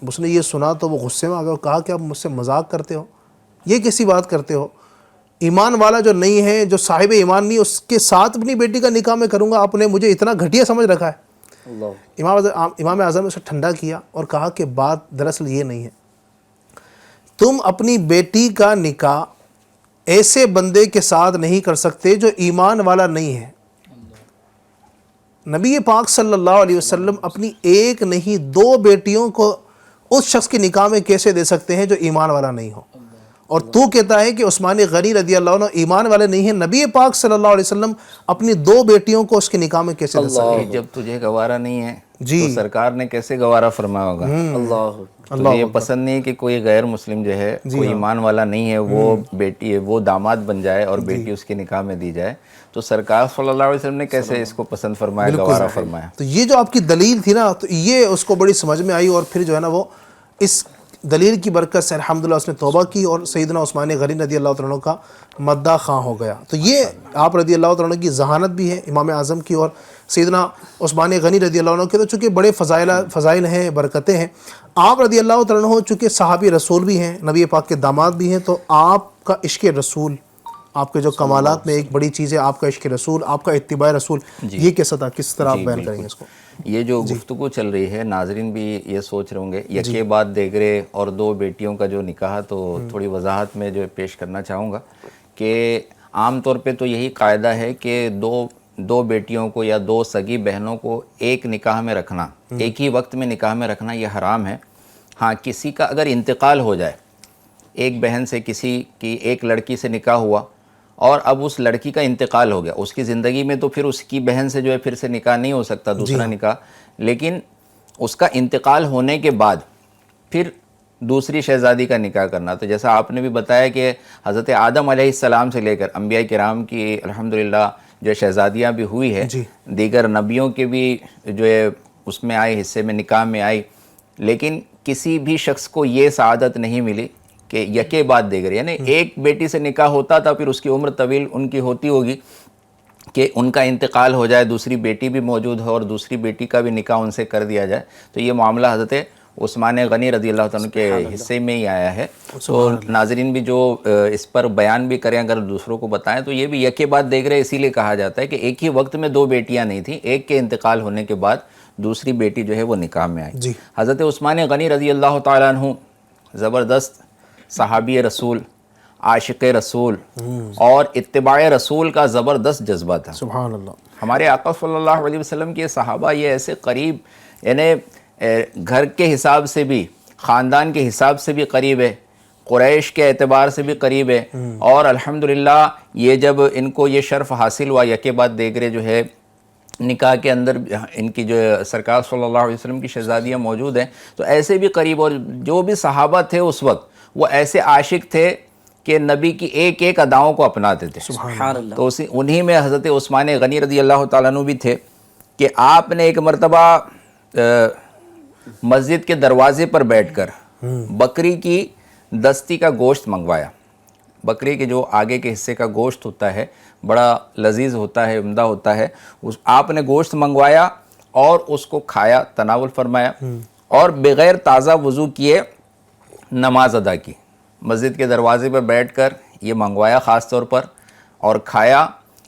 اس نے یہ سنا تو وہ غصے میں آ گیا اور کہا کہ آپ مجھ سے مذاق کرتے ہو یہ کیسی بات کرتے ہو. ایمان والا جو نہیں ہے جو صاحب ایمان نہیں اس کے ساتھ اپنی بیٹی کا نکاح میں کروں گا. آپ نے مجھے اتنا گھٹیا سمجھ رکھا ہے. امام اعظم نے اسے ٹھنڈا کیا اور کہا کہ بات دراصل یہ نہیں ہے. تم اپنی بیٹی کا نکاح ایسے بندے کے ساتھ نہیں کر سکتے جو ایمان والا نہیں ہے۔ نبی پاک صلی اللہ علیہ وسلم اپنی ایک نہیں 2 بیٹیوں کو اس شخص کی نکاح میں کیسے دے سکتے ہیں جو ایمان والا نہیں ہو؟ اور تو کہتا ہے کہ عثمان غنی رضی اللہ عنہ ایمان والے نہیں ہیں، نبی پاک صلی اللہ علیہ وسلم اپنی 2 بیٹیوں کو اس کی نکاح میں کیسے دے سکتے ہیں؟ جب تجھے گوارا نہیں ہے جی تو سرکار نے کیسے گوارا فرمایا ہوگا؟ تجھے یہ پسند نہیں کہ کوئی غیر مسلم جو ہے، کوئی ایمان والا نہیں ہے، وہ بیٹی ہے، وہ داماد بن جائے اور بیٹی اس کی نکاح میں دی جائے، تو سرکار صلی اللہ علیہ وسلم نے کیسے اس کو پسند فرمایا، گوارا فرمایا؟ تو یہ جو آپ کی دلیل تھی نا، تو یہ اس کو بڑی سمجھ میں آئی، اور پھر جو ہے نا وہ اس دلیل کی برکت سے الحمدللہ اس نے توبہ کی اور سیدنا عثمان غنی رضی اللہ عنہ کا مداح خواہ ہو گیا۔ تو یہ آپ رضی اللہ عنہ کی ذہانت بھی ہے امام اعظم کی، اور سیدنا عثمان غنی رضی اللہ عنہ کے تو چونکہ بڑے فضائل ہیں، برکتیں ہیں۔ آپ رضی اللہ عنہ چونکہ صحابی رسول بھی ہیں، نبی پاک کے داماد بھی ہیں، تو آپ کا عشق رسول، آپ کے جو کمالات میں ایک بڑی چیز ہے آپ کا عشق رسول، آپ کا اتباع رسول، یہ کس طرح آپ بیان کریں گے اس کو؟ یہ جو گفتگو چل رہی ہے، ناظرین بھی یہ سوچ رہے ہوں گے، یکے بعد دیگرے اور 2 بیٹیوں کا جو نکاح، تو تھوڑی وضاحت میں جو پیش کرنا چاہوں گا کہ عام طور پہ تو یہی قاعدہ ہے کہ دو بیٹیوں کو یا 2 سگی بہنوں کو ایک نکاح میں رکھنا، ایک ہی وقت میں نکاح میں رکھنا یہ حرام ہے۔ ہاں، کسی کا اگر انتقال ہو جائے، ایک بہن سے کسی کی ایک لڑکی سے نکاح ہوا اور اب اس لڑکی کا انتقال ہو گیا، اس کی زندگی میں تو پھر اس کی بہن سے جو ہے پھر سے نکاح نہیں ہو سکتا، دوسرا نکاح، لیکن اس کا انتقال ہونے کے بعد پھر دوسری شہزادی کا نکاح کرنا، تو جیسا آپ نے بھی بتایا کہ حضرت آدم علیہ السلام سے لے کر انبیاء کرام کی الحمدللہ جو شہزادیاں بھی ہوئی ہے، دیگر نبیوں کے بھی جو ہے اس میں آئے، حصے میں نکاح میں آئی، لیکن کسی بھی شخص کو یہ سعادت نہیں ملی کہ یکے بعد دیگر، یعنی ایک بیٹی سے نکاح ہوتا تھا، پھر اس کی عمر طویل ان کی ہوتی ہوگی کہ ان کا انتقال ہو جائے، دوسری بیٹی بھی موجود ہو اور دوسری بیٹی کا بھی نکاح ان سے کر دیا جائے، تو یہ معاملہ حضرت عثمان غنی رضی اللہ عنہ کے حصے میں ہی آیا ہے۔ تو ناظرین بھی جو اس پر بیان بھی کریں، اگر دوسروں کو بتائیں، تو یہ بھی یکے بعد دیگرے اسی لیے کہا جاتا ہے کہ ایک ہی وقت میں 2 بیٹیاں نہیں تھیں، ایک کے انتقال ہونے کے بعد دوسری بیٹی جو ہے وہ نکاح میں آئی۔ حضرت عثمان غنی رضی اللہ تعالیٰ عنہ زبردست صحابی رسول، عاشق رسول اور اتباع رسول کا زبردست جذبہ تھا۔ سبحان اللہ۔ ہمارے آقا صلی اللہ علیہ وسلم کے صحابہ یہ ایسے قریب، یعنی گھر کے حساب سے بھی، خاندان کے حساب سے بھی قریب ہے، قریش کے اعتبار سے بھی قریب ہے، اور الحمدللہ یہ جب ان کو یہ شرف حاصل ہوا، یکے بعد دیگرے جو ہے نکاح کے اندر ان کی جو سرکار صلی اللہ علیہ وسلم کی شہزادیاں موجود ہیں، تو ایسے بھی قریب، اور جو بھی صحابہ تھے اس وقت وہ ایسے عاشق تھے کہ نبی کی ایک ایک اداؤں کو اپناتے تھے۔ سبحان اللہ۔ تو انہی میں حضرت عثمان غنی رضی اللہ تعالیٰ عنہ بھی تھے کہ آپ نے ایک مرتبہ مسجد کے دروازے پر بیٹھ کر بکری کی دستی کا گوشت منگوایا۔ بکری کے جو آگے کے حصے کا گوشت ہوتا ہے بڑا لذیذ ہوتا ہے، عمدہ ہوتا ہے، آپ نے گوشت منگوایا اور اس کو کھایا، تناول فرمایا، اور بغیر تازہ وضو کیے نماز ادا کی۔ مسجد کے دروازے پر بیٹھ کر یہ منگوایا خاص طور پر، اور کھایا،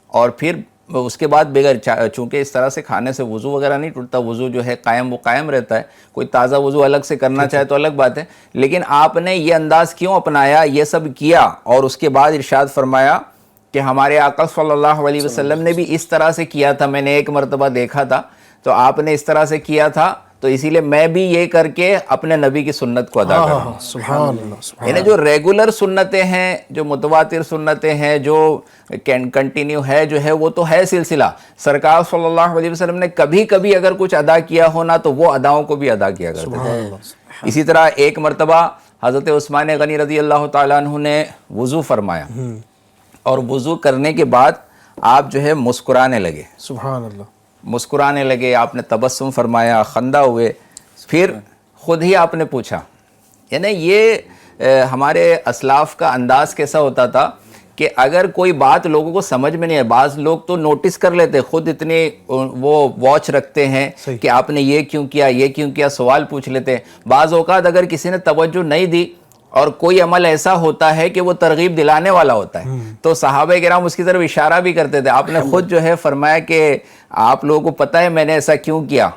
اور پھر اس کے بعد بغیر، چونکہ اس طرح سے کھانے سے وضو وغیرہ نہیں ٹوٹتا، وضو جو ہے قائم وہ قائم رہتا ہے، کوئی تازہ وضو الگ سے کرنا چاہے تو الگ بات ہے، لیکن آپ نے یہ انداز کیوں اپنایا، یہ سب کیا، اور اس کے بعد ارشاد فرمایا کہ ہمارے آقا صلی اللہ علیہ وسلم نے بھی اس طرح سے کیا تھا، میں نے ایک مرتبہ دیکھا تھا، تو آپ نے اس طرح سے کیا تھا، تو اسی لیے میں بھی یہ کر کے اپنے نبی کی سنت کو ادا کروں۔ سبحان اللہ۔ یعنی جو ریگولر سنتیں ہیں، جو متواتر سنتیں ہیں، جو کنٹینیو ہے، جو ہے وہ تو ہے سلسلہ، سرکار صلی اللہ علیہ وسلم نے کبھی کبھی اگر کچھ ادا کیا ہونا تو وہ اداؤں کو بھی ادا کیا کرتے تھے۔ اسی طرح ایک مرتبہ حضرت عثمان غنی رضی اللہ تعالیٰ عنہ نے وضو فرمایا، اور وضو کرنے کے بعد آپ جو ہے مسکرانے لگے۔ سبحان اللہ۔ مسکرانے لگے، آپ نے تبسم فرمایا، خندہ ہوئے، پھر خود ہی آپ نے پوچھا، یعنی یہ ہمارے اسلاف کا انداز کیسا ہوتا تھا کہ اگر کوئی بات لوگوں کو سمجھ میں نہیں ہے، بعض لوگ تو نوٹس کر لیتے، خود اتنے وہ واچ رکھتے ہیں کہ آپ نے یہ کیوں کیا، یہ کیوں کیا، سوال پوچھ لیتے۔ بعض اوقات اگر کسی نے توجہ نہیں دی اور کوئی عمل ایسا ہوتا ہے کہ وہ ترغیب دلانے والا ہوتا ہے تو صحابہ کرام اس کی طرف اشارہ بھی کرتے تھے۔ آپ نے خود جو ہے فرمایا کہ آپ لوگوں کو پتہ ہے میں نے ایسا کیوں کیا،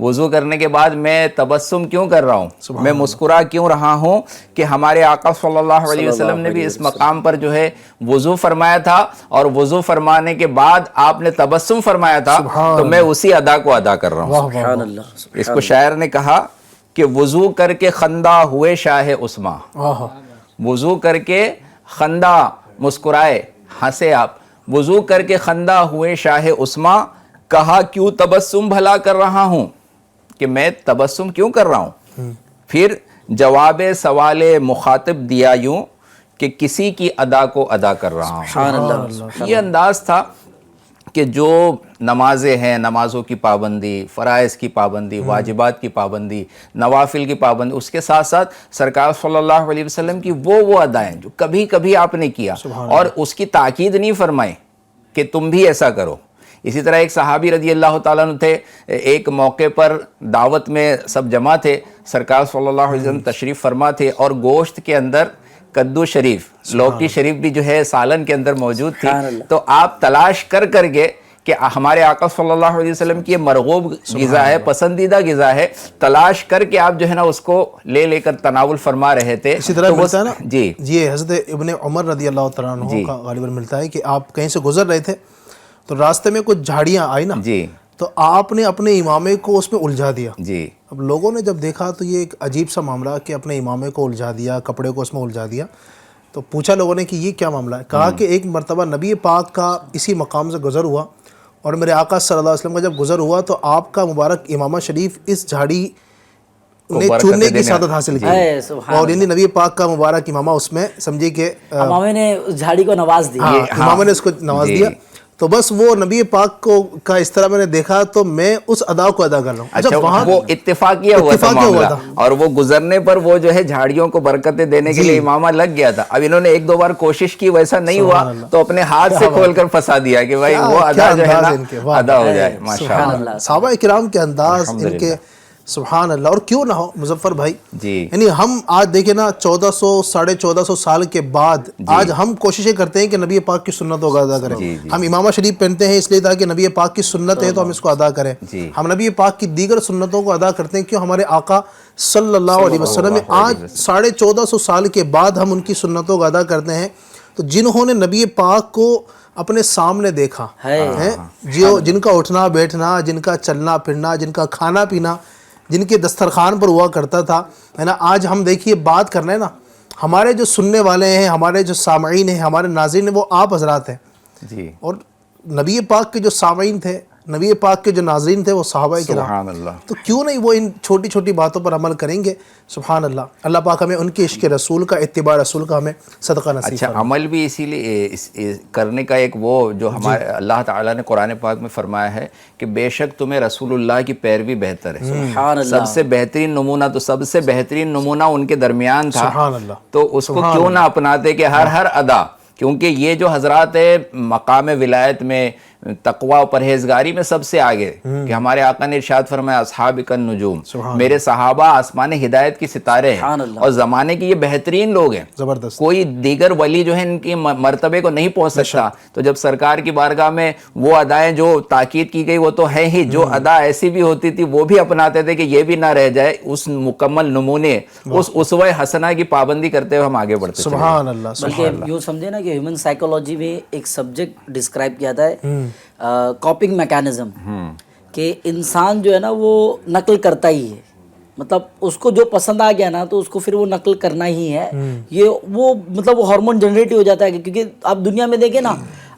وضو کرنے کے بعد میں تبسم کیوں کر رہا ہوں, میں مسکرا کیوں رہا ہوں, کہ ہمارے آقا صلی اللہ علیہ وسلم نے بھی اس مقام پر جو ہے وضو فرمایا تھا, اور وضو فرمانے کے بعد آپ نے تبسم فرمایا تھا, تو میں اسی ادا کو ادا کر رہا ہوں. سبحان اللہ. اس کو شاعر نے کہا کہ وضو کر کے خندہ ہوئے شاہ عثمان, وضو کر کے خندہ مسکرائے ہنسے آپ, وضو کر کے خندہ ہوئے شاہ عثمان, کہا کیوں تبسم بھلا کر رہا ہوں, کہ میں تبسم کیوں کر رہا ہوں. پھر جواب سوال مخاطب دیا یوں کہ کسی کی ادا کو ادا کر رہا ہوں. سبحان اللہ. یہ انداز تھا کہ جو نمازیں ہیں, نمازوں کی پابندی, فرائض کی پابندی, واجبات کی پابندی, نوافل کی پابندی, اس کے ساتھ ساتھ سرکار صلی اللہ علیہ وسلم کی وہ ادائیں جو کبھی کبھی آپ نے کیا اور اس کی تاکید نہیں فرمائی کہ تم بھی ایسا کرو. اسی طرح ایک صحابی رضی اللہ تعالیٰ عنہ تھے, ایک موقع پر دعوت میں سب جمع تھے, سرکار صلی اللہ علیہ وسلم تشریف فرما تھے, اور گوشت کے اندر کدو شریف, لوکی شریف بھی جو ہے سالن کے اندر موجود تھی. تو آپ تلاش کر کے کہ ہمارے آقا صلی اللہ علیہ وسلم کی یہ مرغوب غذا ہے, پسندیدہ غذا ہے, تلاش کر کے آپ جو ہے نا اس کو لے کر تناول فرما رہے تھے. اسی طرح ملتا ہے نا جی, یہ حضرت ابن عمر رضی اللہ تعالیٰ عنہ کا غالباً ملتا ہے کہ آپ کہیں سے گزر رہے تھے تو راستے میں کچھ جھاڑیاں آئی نا, جی, تو آپ نے اپنے امامے کو اس میں الجھا دیا. جی. اب لوگوں نے جب دیکھا تو یہ ایک عجیب سا معاملہ کہ اپنے امامے کو الجھا دیا, کپڑے کو اس میں الجھا دیا. تو پوچھا لوگوں نے کہ یہ کیا معاملہ ہے. کہا کہ ایک مرتبہ نبی پاک کا اسی مقام سے گزر ہوا, اور میرے آقا صلی اللہ علیہ وسلم کا جب گزر ہوا تو آپ کا مبارک امامہ شریف اس جھاڑی نے چوننے کی سعادت حاصل کی, اور یعنی نبی پاک کا مبارک امامہ اس میں سمجھے کہ امامے نے اس جھاڑی کو نواز دیا. امامے نے اس کو نواز دیا. تو بس وہ نبی پاک کو کا اس طرح میں نے دیکھا تو میں اس ادا کو ادا کر رہا ہوں. اچھا, وہ اتفاقیہ ہوا تھا معاملہ, اور وہ گزرنے پر وہ جو ہے جھاڑیوں کو برکتیں دینے کے لیے امامہ لگ گیا تھا. اب انہوں نے ایک دو بار کوشش کی, ویسا نہیں ہوا تو اپنے ہاتھ سے کھول کر پھنسا دیا کہ بھائی وہ ادا جو ہے نا ادا ہو جائے. ماشاءاللہ, صحابہ کرام کے انداز ان کے سبحان اللہ. اور کیوں نہ ہو مظفر بھائی, جی, یعنی ہم آج دیکھیں نا 1400-1450 سال کے بعد آج ہم کوششیں کرتے ہیں کہ نبی پاک کی سنتوں کا ادا کریں. ہم امامہ شریف پہنتے ہیں اس لیے تاکہ نبی پاک کی سنت ہے تو ہم اس کو ادا کریں. ہم نبی پاک کی دیگر سنتوں کو ادا کرتے ہیں کیوں, ہمارے آقا صلی اللہ علیہ وسلم میں آج 1450 سال کے بعد ہم ان کی سنتوں کو ادا کرتے ہیں. تو جنہوں نے نبی پاک کو اپنے سامنے دیکھا ہے, جن کا اٹھنا بیٹھنا, جن کا چلنا پھرنا, جن کا کھانا پینا, جن کے دسترخوان پر ہوا کرتا تھا, ہے نا. آج ہم دیکھیے بات کر رہے ہیں نا, ہمارے جو سننے والے ہیں, ہمارے جو سامعین ہیں, ہمارے ناظرین ہیں, وہ آپ حضرات ہیں. جی, اور نبی پاک کے جو سامعین تھے, نبی پاک کے جو ناظرین تھے, وہ صحابہ کرام. سبحان اللہ. تو کیوں نہیں وہ ان چھوٹی چھوٹی باتوں پر عمل کریں گے. سبحان اللہ. اللہ پاک ہمیں ان کے عشق رسول کا, اتباع رسول کا ہمیں صدقہ نصیب. اچھا, عمل بھی اسی لیے کرنے کا ایک وہ جو ہمارے اللہ تعالیٰ نے قرآن پاک میں فرمایا ہے کہ بے شک تمہیں رسول اللہ کی پیروی بہتر ہے. سبحان اللہ. سب سے بہترین نمونہ, تو سب سے بہترین نمونہ ان کے درمیان تھا. سبحان اللہ. تو اس کو کیوں نہ اپناتے کہ ہر ادا, کیونکہ یہ جو حضرات ہے مقام ولایت میں, تقوی و پرہیزگاری میں سب سے آگے, کہ ہمارے آقا نے ارشاد فرمایا اصحاب النجوم, میرے صحابہ آسمان ہدایت کی ستارے ہیں, اور زمانے کے یہ بہترین لوگ ہیں. زبردست. کوئی دیگر ولی جو ہے ان کی مرتبے کو نہیں پہنچ سکتا. تو جب سرکار کی بارگاہ میں وہ ادائیں جو تاکید کی گئی وہ تو ہے ہی, جو ادا ایسی بھی ہوتی تھی وہ بھی اپناتے تھے کہ یہ بھی نہ رہ جائے, اس مکمل نمونے, اس اسوہ حسنہ کی پابندی کرتے ہوئے ہم آگے بڑھتے. سبحان اللہ. بلکہ یوں سمجھے نا کہ ہیومن سائیکولوجی میں ایک سبجیکٹ ڈسکرائب کیا جاتا ہے, کاپنگ میکانزم, کہ انسان جو ہے نا وہ نقل کرتا ہی ہے. مطلب اس کو جو پسند آ گیا نا تو اس کو پھر وہ نقل کرنا ہی ہے. یہ وہ مطلب وہ ہارمون جنریٹ ہو جاتا ہے, کیونکہ آپ دنیا میں دیکھیں نا,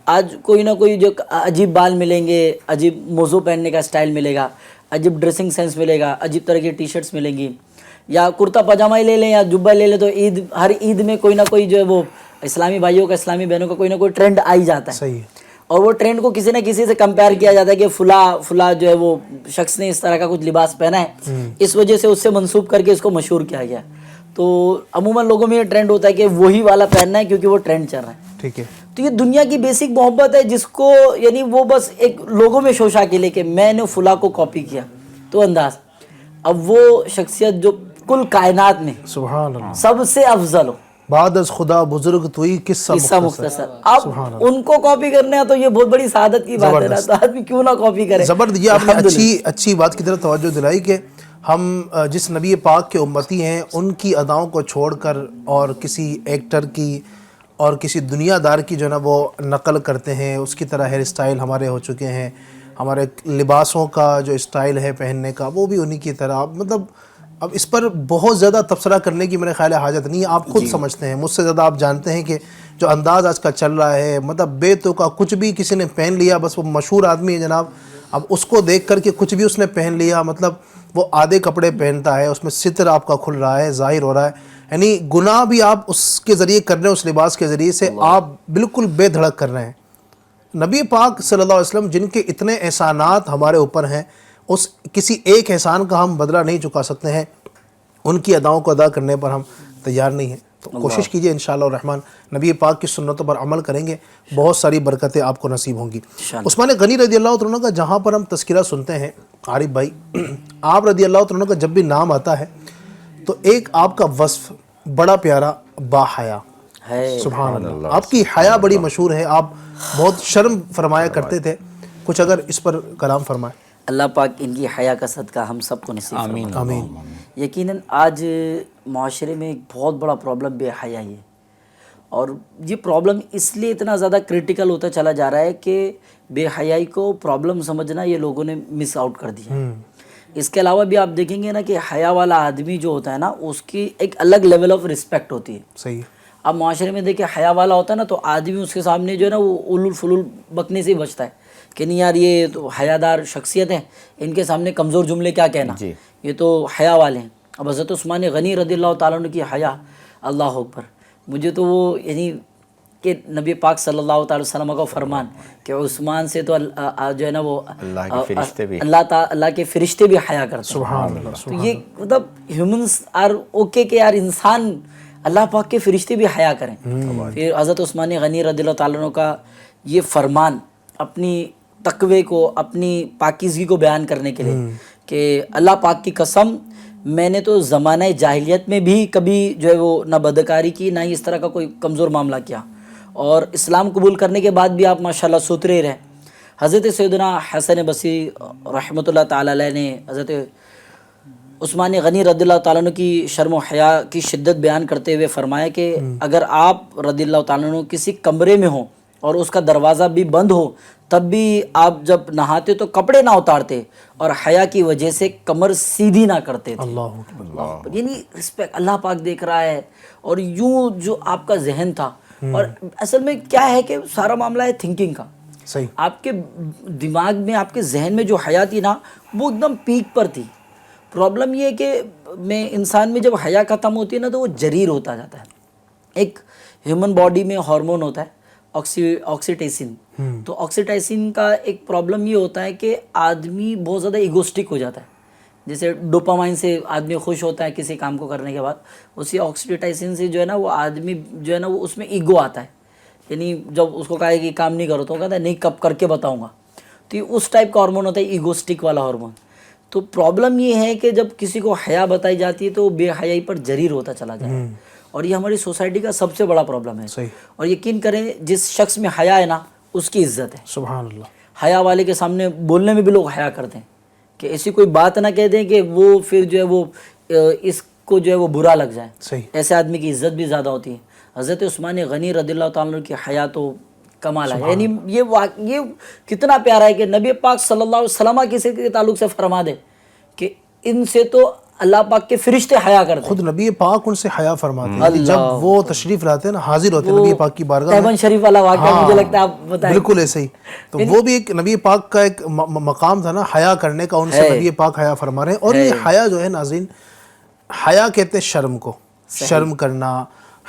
آج کوئی نہ کوئی جو عجیب بال ملیں گے, عجیب موزوں پہننے کا اسٹائل ملے گا, عجیب ڈریسنگ سینس ملے گا, عجیب طرح کی ٹی شرٹس ملیں گی, یا کرتا پاجامہ ہی لے لیں یا جبہ لے لیں, تو ہر عید میں کوئی نہ کوئی جو ہے وہ اسلامی بھائیوں کا, اسلامی بہنوں کا کوئی نہ کوئی ٹرینڈ آ ہی جاتا ہے. صحیح ہے. اور وہ ٹرینڈ کو کسی نہ کسی سے کمپیئر کیا جاتا ہے کہ فلاں جو ہے وہ شخص نے اس طرح کا کچھ لباس پہنا ہے, اس وجہ سے اس سے منسوب کر کے اس کو مشہور کیا گیا. تو عموماً لوگوں میں یہ ٹرینڈ ہوتا ہے کہ وہی والا پہننا ہے کیونکہ وہ ٹرینڈ چل رہا ہے. ٹھیک ہے. تو یہ دنیا کی بیسک محبت ہے جس کو, یعنی وہ بس ایک لوگوں میں شوشا کے لے کہ میں نے فلاں کو کاپی کیا تو انداز. اب وہ شخصیت جو کل کائنات میں سبحان اللہ سب سے افضل ہو, بعد از خدا بزرگ توئی قصہ قصہ مختصر. مختصر. اب ان کو کاپی کرنے ہیں تو یہ بہت بڑی سعادت کی بات ہے نا, تو آدمی کیوں نہ کاپی کرے. زبردست. یہ آپ نے اچھی بات کی طرف توجہ دلائی کہ ہم جس نبی پاک کے امتی ہیں ان کی اداؤں کو چھوڑ کر اور کسی ایکٹر کی اور کسی دنیا دار کی جو ہے نا وہ نقل کرتے ہیں. اس کی طرح ہیئر سٹائل ہمارے ہو چکے ہیں, ہمارے لباسوں کا جو سٹائل ہے پہننے کا وہ بھی انہی کی طرح. مطلب اب اس پر بہت زیادہ تبصرہ کرنے کی میرے خیال ہے حاجت نہیں ہے. آپ خود سمجھتے ہیں, مجھ سے زیادہ آپ جانتے ہیں کہ جو انداز آج کا چل رہا ہے, مطلب بے تو کا کچھ بھی کسی نے پہن لیا, بس وہ مشہور آدمی ہے جناب, اب اس کو دیکھ کر کے کچھ بھی اس نے پہن لیا, مطلب وہ آدھے کپڑے پہنتا ہے, اس میں ستر آپ کا کھل رہا ہے, ظاہر ہو رہا ہے. یعنی گناہ بھی آپ اس کے ذریعے کر رہے ہیں, اس لباس کے ذریعے سے آپ بالکل بے دھڑک کر رہے ہیں. نبی پاک صلی اللہ علیہ وسلم جن کے اتنے احسانات ہمارے اوپر ہیں, اس کسی ایک احسان کا ہم بدلہ نہیں چکا سکتے ہیں, ان کی اداؤں کو ادا کرنے پر ہم تیار نہیں ہیں. تو کوشش کیجئے انشاءاللہ الرحمن نبی پاک کی سنتوں پر عمل کریں گے, بہت ساری برکتیں آپ کو نصیب ہوں گی. عثمان غنی رضی اللہ تعالیٰ عنہ کا جہاں پر ہم تذکرہ سنتے ہیں عارف بھائی, آپ رضی اللہ تعالیٰ عنہ کا جب بھی نام آتا ہے تو ایک آپ کا وصف بڑا پیارا, با حیا. سبحان اللہ, آپ کی حیا بڑی مشہور ہے, آپ بہت شرم فرمایا کرتے تھے, کچھ اگر اس پر کلام فرمائیں. اللہ پاک ان کی حیا کا صدقہ ہم سب کو نصیب فرمائے. آمین. یقیناً آج معاشرے میں ایک بہت بڑا پرابلم بے حیائی ہے, اور یہ پرابلم اس لیے اتنا زیادہ کریٹیکل ہوتا چلا جا رہا ہے کہ بے حیائی کو پرابلم سمجھنا یہ لوگوں نے مس آؤٹ کر دیا. اس کے علاوہ بھی آپ دیکھیں گے نا کہ حیا والا آدمی جو ہوتا ہے نا, اس کی ایک الگ لیول آف رسپیکٹ ہوتی ہے. صحیح. اب معاشرے میں دیکھیں حیا والا ہوتا ہے نا, تو آدمی اس کے سامنے جو ہے نا وہ اولول فلول بکنے سے ہی بچتا ہے کہ نہیں یار یہ تو حیادار شخصیت ہیں, ان کے سامنے کمزور جملے کیا کہنا, یہ تو حیا والے ہیں. اب حضرت عثمان غنی رضی اللہ تعالیٰ عنہ کی حیا, اللہ اکبر. مجھے تو وہ یعنی کہ نبی پاک صلی اللہ تعالی وسلم کا فرمان کہ عثمان سے تو جو ہے نا وہ اللہ کے فرشتے بھی حیا کرتے ہیں. تو یہ مطلب ہیومنس آر اوکے کہ یار انسان اللہ پاک کے فرشتے بھی حیا کریں. پھر حضرت عثمان غنی رضی اللہ تعالیٰ عنہ کا یہ فرمان اپنی تقوی کو, اپنی پاکیزگی کو بیان کرنے کے لیے کہ اللہ پاک کی قسم میں نے تو زمانہ جاہلیت میں بھی کبھی جو ہے وہ نہ بدکاری کی, نہ ہی اس طرح کا کوئی کمزور معاملہ کیا, اور اسلام قبول کرنے کے بعد بھی آپ ماشاءاللہ ستھرے رہے. حضرت سیدنا حسن بصری رحمۃ اللہ تعالیٰ علیہ نے حضرت عثمان غنی رضی اللہ تعالیٰ عنہ کی شرم و حیا کی شدت بیان کرتے ہوئے فرمایا کہ اگر آپ رضی اللہ تعالیٰ عنہ کسی کمرے میں ہوں اور اس کا دروازہ بھی بند ہو, تب بھی آپ جب نہاتے تو کپڑے نہ اتارتے اور حیا کی وجہ سے کمر سیدھی نہ کرتے تھے. اللہ, یعنی رسپیکٹ اللہ پاک دیکھ رہا ہے. اور یوں جو آپ کا ذہن تھا, اور اصل میں کیا ہے کہ سارا معاملہ ہے تھنکنگ کا. صحیح. آپ کے دماغ میں, آپ کے ذہن میں جو حیا تھی نا, وہ ایک دم پیک پر تھی. پرابلم یہ ہے کہ میں انسان میں جب حیا ختم ہوتی ہے نا تو وہ جریر ہوتا جاتا ہے. ایک ہیومن باڈی میں ہارمون ہوتا ہے آکسیٹوسن. تو آکسیٹوسن کا ایک پرابلم یہ ہوتا ہے کہ آدمی بہت زیادہ ایگوسٹک ہو جاتا ہے. جیسے ڈوپامائن سے آدمی خوش ہوتا ہے کسی کام کو کرنے کے بعد, اسی آکسیٹوسن سے جو ہے نا وہ آدمی جو ہے نا وہ اس میں ایگو آتا ہے. یعنی جب اس کو کہا ہے کہ کام نہیں کرو تو کہتا ہے نہیں کب کر کے بتاؤں گا. تو یہ اس ٹائپ کا ہارمون ہوتا ہے, ایگوسٹک والا ہارمون. تو پرابلم یہ ہے کہ جب کسی کو حیا بتائی جاتی ہے تو بے حیائی پر جریر ہوتا چلا جاتا ہے, اور یہ ہماری سوسائٹی کا سب سے بڑا پرابلم ہے. اور یقین کریں جس شخص میں حیا ہے نا اس کی عزت ہے. سبحان اللہ. حیا والے کے سامنے بولنے میں بھی لوگ حیا کرتے ہیں کہ ایسی کوئی بات نہ کہہ دیں کہ وہ پھر جو ہے وہ اس کو جو ہے وہ برا لگ جائے. ایسے آدمی کی عزت بھی زیادہ ہوتی ہے. حضرت عثمان غنی رضی اللہ تعالیٰ عنہ کی حیا تو کمال ہے. یعنی یہ کتنا پیارا ہے کہ نبی پاک صلی اللہ علیہ وسلم کسی کے تعلق سے فرما دے کہ ان سے تو اللہ پاک کے فرشتے حیا کرتے ہیں. خود نبی پاک ان سے حیا فرماتے ہیں جب وہ تشریف لاتے ہیں نا, حاضر ہوتے ہیں نبی پاک کی بارگاہ میں. تیبن شریف والا واقعہ مجھے لگتا ہے آپ بتائیں. بالکل ایسے ہی. تو وہ بھی ایک نبی پاک کا ایک مقام تھا نا حیا کرنے کا, ان سے نبی پاک حیا فرما رہے ہیں. اور یہ حیا جو ہے ناظرین, حیا کہتے ہیں شرم کو, شرم کرنا,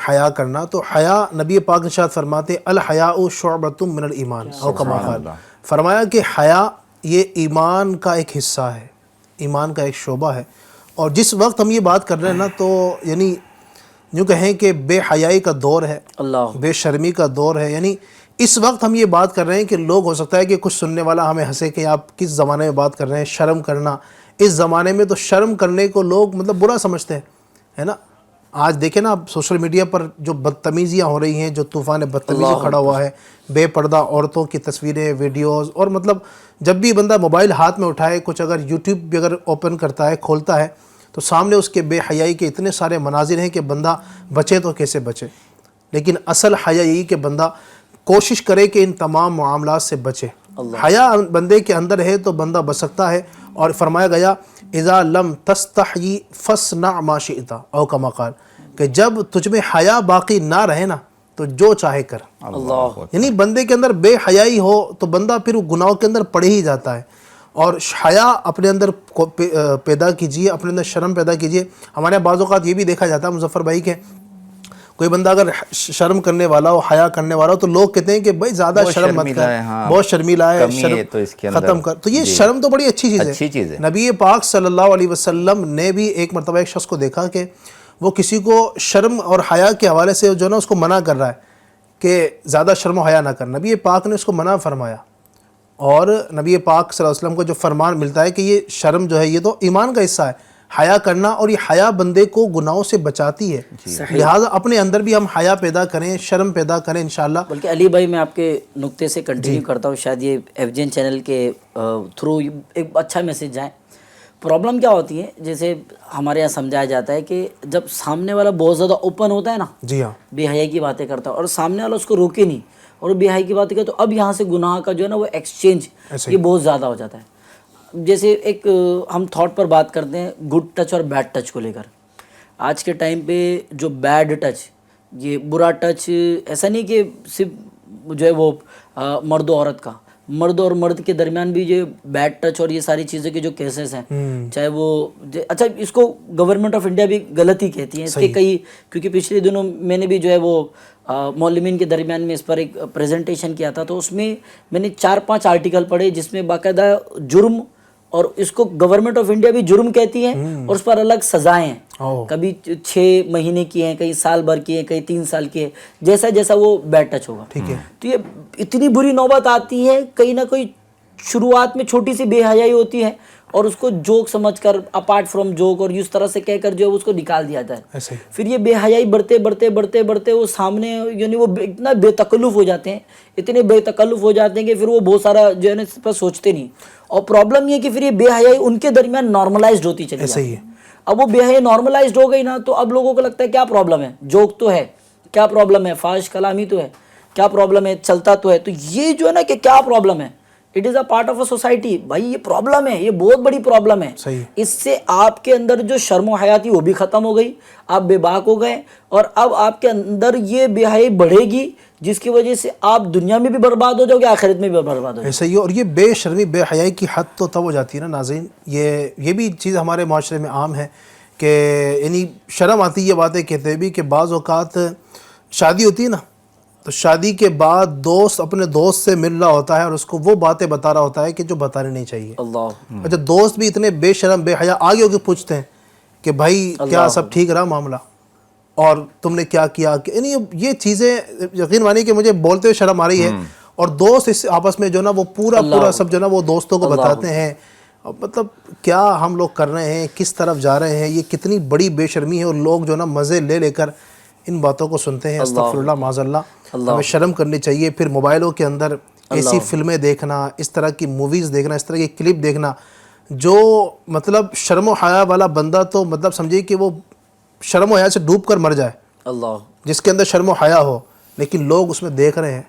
حیا کرنا. تو حیا نبی پاک ارشاد فرماتے الحیاء شعبۃ من الایمان او کما قال. فرمایا کہ حیا یہ ایمان کا ایک حصہ ہے, ایمان کا ایک شعبہ ہے. اور جس وقت ہم یہ بات کر رہے ہیں نا تو یعنی یوں کہیں کہ بے حیائی کا دور ہے, بے شرمی کا دور ہے. یعنی اس وقت ہم یہ بات کر رہے ہیں کہ لوگ ہو سکتا ہے کہ کچھ سننے والا ہمیں ہنسے کہ آپ کس زمانے میں بات کر رہے ہیں, شرم کرنا. اس زمانے میں تو شرم کرنے کو لوگ مطلب برا سمجھتے ہیں, ہے نا. آج دیکھیں نا آپ سوشل میڈیا پر جو بدتمیزیاں ہو رہی ہیں، جو طوفان بدتمیزی کھڑا ہوا ہے، بے پردہ عورتوں کی تصویریں، ویڈیوز، اور مطلب جب بھی بندہ موبائل ہاتھ میں اٹھائے، کچھ اگر یوٹیوب بھی اگر اوپن کرتا ہے، کھولتا ہے، تو سامنے اس کے بے حیائی کے اتنے سارے مناظر ہیں کہ بندہ بچے تو کیسے بچے. لیکن اصل حیا یہی کہ بندہ کوشش کرے کہ ان تمام معاملات سے بچے. حیا بندے کے اندر ہے تو بندہ بچ سکتا ہے. اور فرمایا گیا اذا لم تستحی فاصنع ما شئت او کما قال، کہ جب تجھ میں حیا باقی نہ رہے نا تو جو چاہے کر. اللہ یعنی بندے کے اندر بے حیائی ہو تو بندہ پھر گناہوں کے اندر پڑے ہی جاتا ہے. اور حیا اپنے اندر پیدا کیجئے، اپنے اندر شرم پیدا کیجئے. ہمارے بعض اوقات یہ بھی دیکھا جاتا ہے مظفر بھائی کہ کوئی بندہ اگر شرم کرنے والا ہو، حیا کرنے والا ہو، تو لوگ کہتے ہیں کہ بھائی زیادہ شرم مت کر، بہت شرمیلا ہے، شرم ختم کر. تو یہ شرم تو بڑی اچھی چیز ہے. نبی پاک صلی اللہ علیہ وسلم نے بھی ایک مرتبہ ایک شخص کو دیکھا کہ وہ کسی کو شرم اور حیا کے حوالے سے جو نا اس کو منع کر رہا ہے کہ زیادہ شرم و حیا نہ کر. نبی پاک نے اس کو منع فرمایا، اور نبی پاک صلی اللہ علیہ وسلم کو جو فرمان ملتا ہے کہ یہ شرم جو ہے یہ تو ایمان کا حصہ ہے، حیا کرنا، اور یہ حیا بندے کو گناہوں سے بچاتی ہے. لہٰذا اپنے اندر بھی ہم حیا پیدا کریں، شرم پیدا کریں انشاءاللہ. بلکہ علی بھائی میں آپ کے نقطے سے کنٹینیو کرتا ہوں، شاید یہ ایف جی این چینل کے تھرو ایک اچھا میسیج جائے. پرابلم کیا ہوتی ہے، جیسے ہمارے یہاں سمجھایا جاتا ہے کہ جب سامنے والا بہت زیادہ اوپن ہوتا ہے نا، جی ہاں، بے حیائی کی باتیں کرتا ہے، اور سامنے والا اس کو روکے نہیں اور بے حیائی کی باتیں کرتا، تو اب یہاں سے گناہ کا جو ہے نا وہ ایکسچینج یہ بہت زیادہ ہو جاتا ہے. جیسے ایک ہم تھاٹ پر بات کرتے ہیں گڈ ٹچ اور بیڈ ٹچ کو لے کر. آج کے ٹائم پہ جو بیڈ ٹچ، یہ برا ٹچ، ایسا نہیں کہ صرف جو ہے وہ مرد و عورت کا، مرد اور مرد کے درمیان بھی جو بیڈ ٹچ اور یہ ساری چیزیں کے جو کیسز ہیں، چاہے وہ اچھا اس کو گورنمنٹ آف انڈیا بھی غلط ہی کہتی ہے اس کے کئی، کیونکہ پچھلے دنوں میں نے بھی جو ہے وہ معلمین کے درمیان میں اس پر ایک پریزنٹیشن کیا تھا، تو اس میں میں نے 4-5 آرٹیکل پڑھے جس میں باقاعدہ جرم، اور اس کو گورنمنٹ آف انڈیا بھی جرم کہتی ہے، اور اس پر الگ سزائیں ہیں، کبھی 6 مہینے کی ہیں، کئی سال بھر کی ہیں، کئی 3 سال کی ہے، جیسا جیسا وہ بیڈ ٹچ ہوگا. تو یہ اتنی بری نوبت آتی ہے، کہیں نہ کہیں شروعات میں چھوٹی سی بے حیائی ہوتی ہے اور اس کو جوک سمجھ کر، اپارٹ فرام جوک، اور اس طرح سے کہہ کر جو ہے اس کو نکال دیا جاتا ہے. پھر یہ بے حیائی بڑھتے بڑھتے بڑھتے بڑھتے وہ سامنے، یعنی وہ اتنا بے تکلف ہو جاتے ہیں، اتنے بے تکلف ہو جاتے ہیں کہ پھر وہ بہت سارا جو ہے نا اس پر سوچتے نہیں. اور پرابلم یہ کہ پھر یہ بے حیائی ان کے درمیان نارملائزڈ ہوتی چلی جاتی ہے. اب وہ بے حیائی نارملائزڈ ہو گئی نا، تو اب لوگوں کو لگتا ہے کیا پرابلم ہے، جوک تو ہے، کیا پرابلم ہے، فاحش کلامی تو ہے، کیا پرابلم ہے، چلتا تو ہے. تو یہ جو ہے نا کہ کیا پرابلم ہے، it is a part of a society. بھائی یہ پرابلم ہے، یہ بہت بڑی پرابلم ہے. اس سے آپ کے اندر جو شرم و حیا تھی وہ بھی ختم ہو گئی، آپ بے باک ہو گئے، اور اب آپ کے اندر یہ بے حیائی بڑھے گی جس کی وجہ سے آپ دنیا میں بھی برباد ہو جاؤ گے، آخرت میں بھی برباد ہو جاؤ گے. ایسا ہی. اور یہ بے شرمی، بے حیائی کی حد تو تب ہو جاتی ہے نا ناظرین، یہ بھی چیز ہمارے معاشرے میں عام ہے کہ یعنی شرم آتی ہے یہ باتیں کہتے بھی کہ بعض اوقات شادی ہوتی ہے نا، تو شادی کے بعد دوست اپنے دوست سے مل رہا ہوتا ہے اور اس کو وہ باتیں بتا رہا ہوتا ہے کہ جو بتانے نہیں چاہیے. اللہ. اچھا دوست بھی اتنے بے شرم بے حیا آگے ہو کے پوچھتے ہیں کہ بھائی کیا سب ٹھیک رہا معاملہ، اور تم نے کیا کیا. یعنی یہ چیزیں یقین مانی کہ مجھے بولتے ہوئے شرم آ رہی ہے. اور دوست اس آپس میں جو نا وہ پورا سب جو نا وہ دوستوں کو بتاتے ہیں، مطلب کیا ہم لوگ کر رہے ہیں، کس طرف جا رہے ہیں. یہ کتنی بڑی بے شرمی ہے، اور لوگ جو نا مزے لے لے کر ان باتوں کو سنتے ہیں. استغفر اللہ، معاذ اللہ. ہمیں شرم کرنی چاہیے. پھر موبائلوں کے اندر ایسی فلمیں دیکھنا، اس طرح کی موویز دیکھنا، اس طرح کی کلپ دیکھنا، جو مطلب شرم و حیا والا بندہ تو مطلب سمجھیے کہ وہ شرم و حیا سے ڈوب کر مر جائے. اللہ. جس کے اندر شرم و حیا ہو، لیکن لوگ اس میں دیکھ رہے ہیں،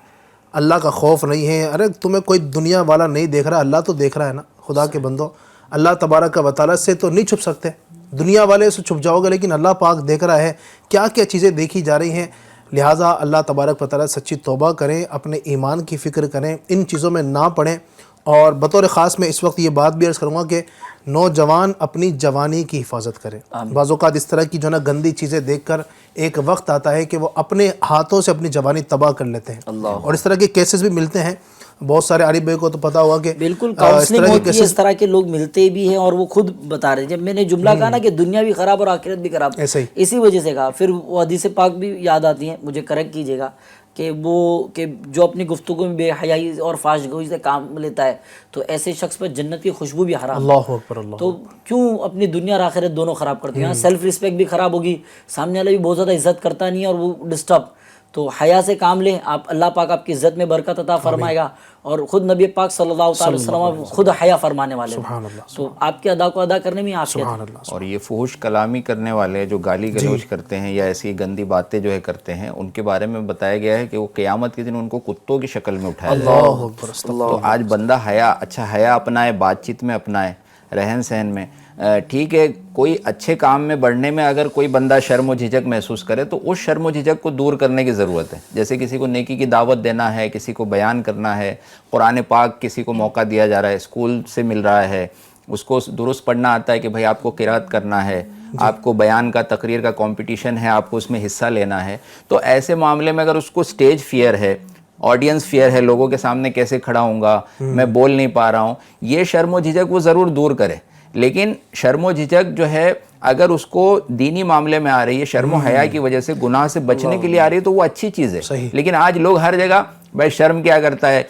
اللہ کا خوف نہیں ہے. ارے تمہیں کوئی دنیا والا نہیں دیکھ رہا، اللہ تو دیکھ رہا ہے نا. خدا کے بندو، اللہ تبارک و تعالیٰ سے تو نہیں چھپ سکتے، دنیا والے سے چھپ جاؤ گے، لیکن اللہ پاک دیکھ رہا ہے کیا کیا چیزیں دیکھی جا رہی ہیں. لہٰذا اللہ تبارک و تعالیٰ سچی توبہ کریں، اپنے ایمان کی فکر کریں، ان چیزوں میں نہ پڑیں. اور بطور خاص میں اس وقت یہ بات بھی عرض کروں گا کہ نوجوان اپنی جوانی کی حفاظت کریں. بعض اوقات اس طرح کی جو نا گندی چیزیں دیکھ کر ایک وقت آتا ہے کہ وہ اپنے ہاتھوں سے اپنی جوانی تباہ کر لیتے ہیں. اور اس طرح کے کیسز بھی ملتے ہیں. بہت سارے عارف بھائی کو تو پتا ہوگا کہ بالکل کاؤنسلنگ ہوتی ہے، اس طرح کے لوگ ملتے بھی ہیں، اور وہ خود بتا رہے ہیں. جب میں نے جملہ کہا نا کہ دنیا بھی خراب اور آخرت بھی خراب، اسی وجہ سے کہا. پھر وہ حدیث پاک بھی یاد آتی ہیں، مجھے کریکٹ کیجیے گا. کہ جو اپنی گفتگو میں بے حیائی اور فحش گوئی سے کام لیتا ہے تو ایسے شخص پر جنت کی خوشبو بھی حرام ہے. اللہ اکبر اللہ. تو کیوں اپنی دنیا اور آخرت دونوں خراب کرتی ہیں؟ سیلف رسپیکٹ بھی خراب ہوگی, سامنے والا بھی بہت زیادہ عزت کرتا نہیں ہے اور وہ ڈسٹرب. تو حیا سے کام لیں آپ, اللہ پاک آپ کی عزت میں برکت عطا فرمائے گا. اور خود نبی پاک صلی اللہ تعالی وسلم خود حیا فرمانے والے ہیں. تو آپ کے ادا کو ادا کرنے میں عافیت ہے. اور یہ فحش کلامی کرنے والے جو گالی گلوچ کرتے ہیں یا ایسی گندی باتیں جو ہے کرتے ہیں, ان کے بارے میں بتایا گیا ہے کہ وہ قیامت کے دن ان کو کتوں کی شکل میں اٹھایا جائے گا. تو آج بندہ حیا, اچھا حیا اپنائے, بات چیت میں اپنائے, رہن سہن میں. ٹھیک ہے, کوئی اچھے کام میں بڑھنے میں اگر کوئی بندہ شرم و جھجک محسوس کرے تو اس شرم و جھجک کو دور کرنے کی ضرورت ہے. جیسے کسی کو نیکی کی دعوت دینا ہے, کسی کو بیان کرنا ہے, قرآن پاک کسی کو موقع دیا جا رہا ہے, اسکول سے مل رہا ہے, اس کو درست پڑھنا آتا ہے کہ بھائی آپ کو قرات کرنا ہے, آپ کو بیان کا, تقریر کا کمپٹیشن ہے, آپ کو اس میں حصہ لینا ہے, تو ایسے معاملے میں اگر اس کو اسٹیج فیئر ہے, آڈینس فیئر ہے, لوگوں کے سامنے کیسے کھڑا ہوں گا, میں بول نہیں پا رہا ہوں, یہ شرم و جھجک وہ ضرور دور کرے. لیکن شرم و جھجک جو ہے اگر اس کو دینی معاملے میں آ رہی ہے, شرم و حیا کی وجہ سے گناہ سے بچنے کے لیے آ رہی ہے, تو وہ اچھی چیز ہے. لیکن آج لوگ ہر جگہ بھائی شرم کیا کرتا ہے,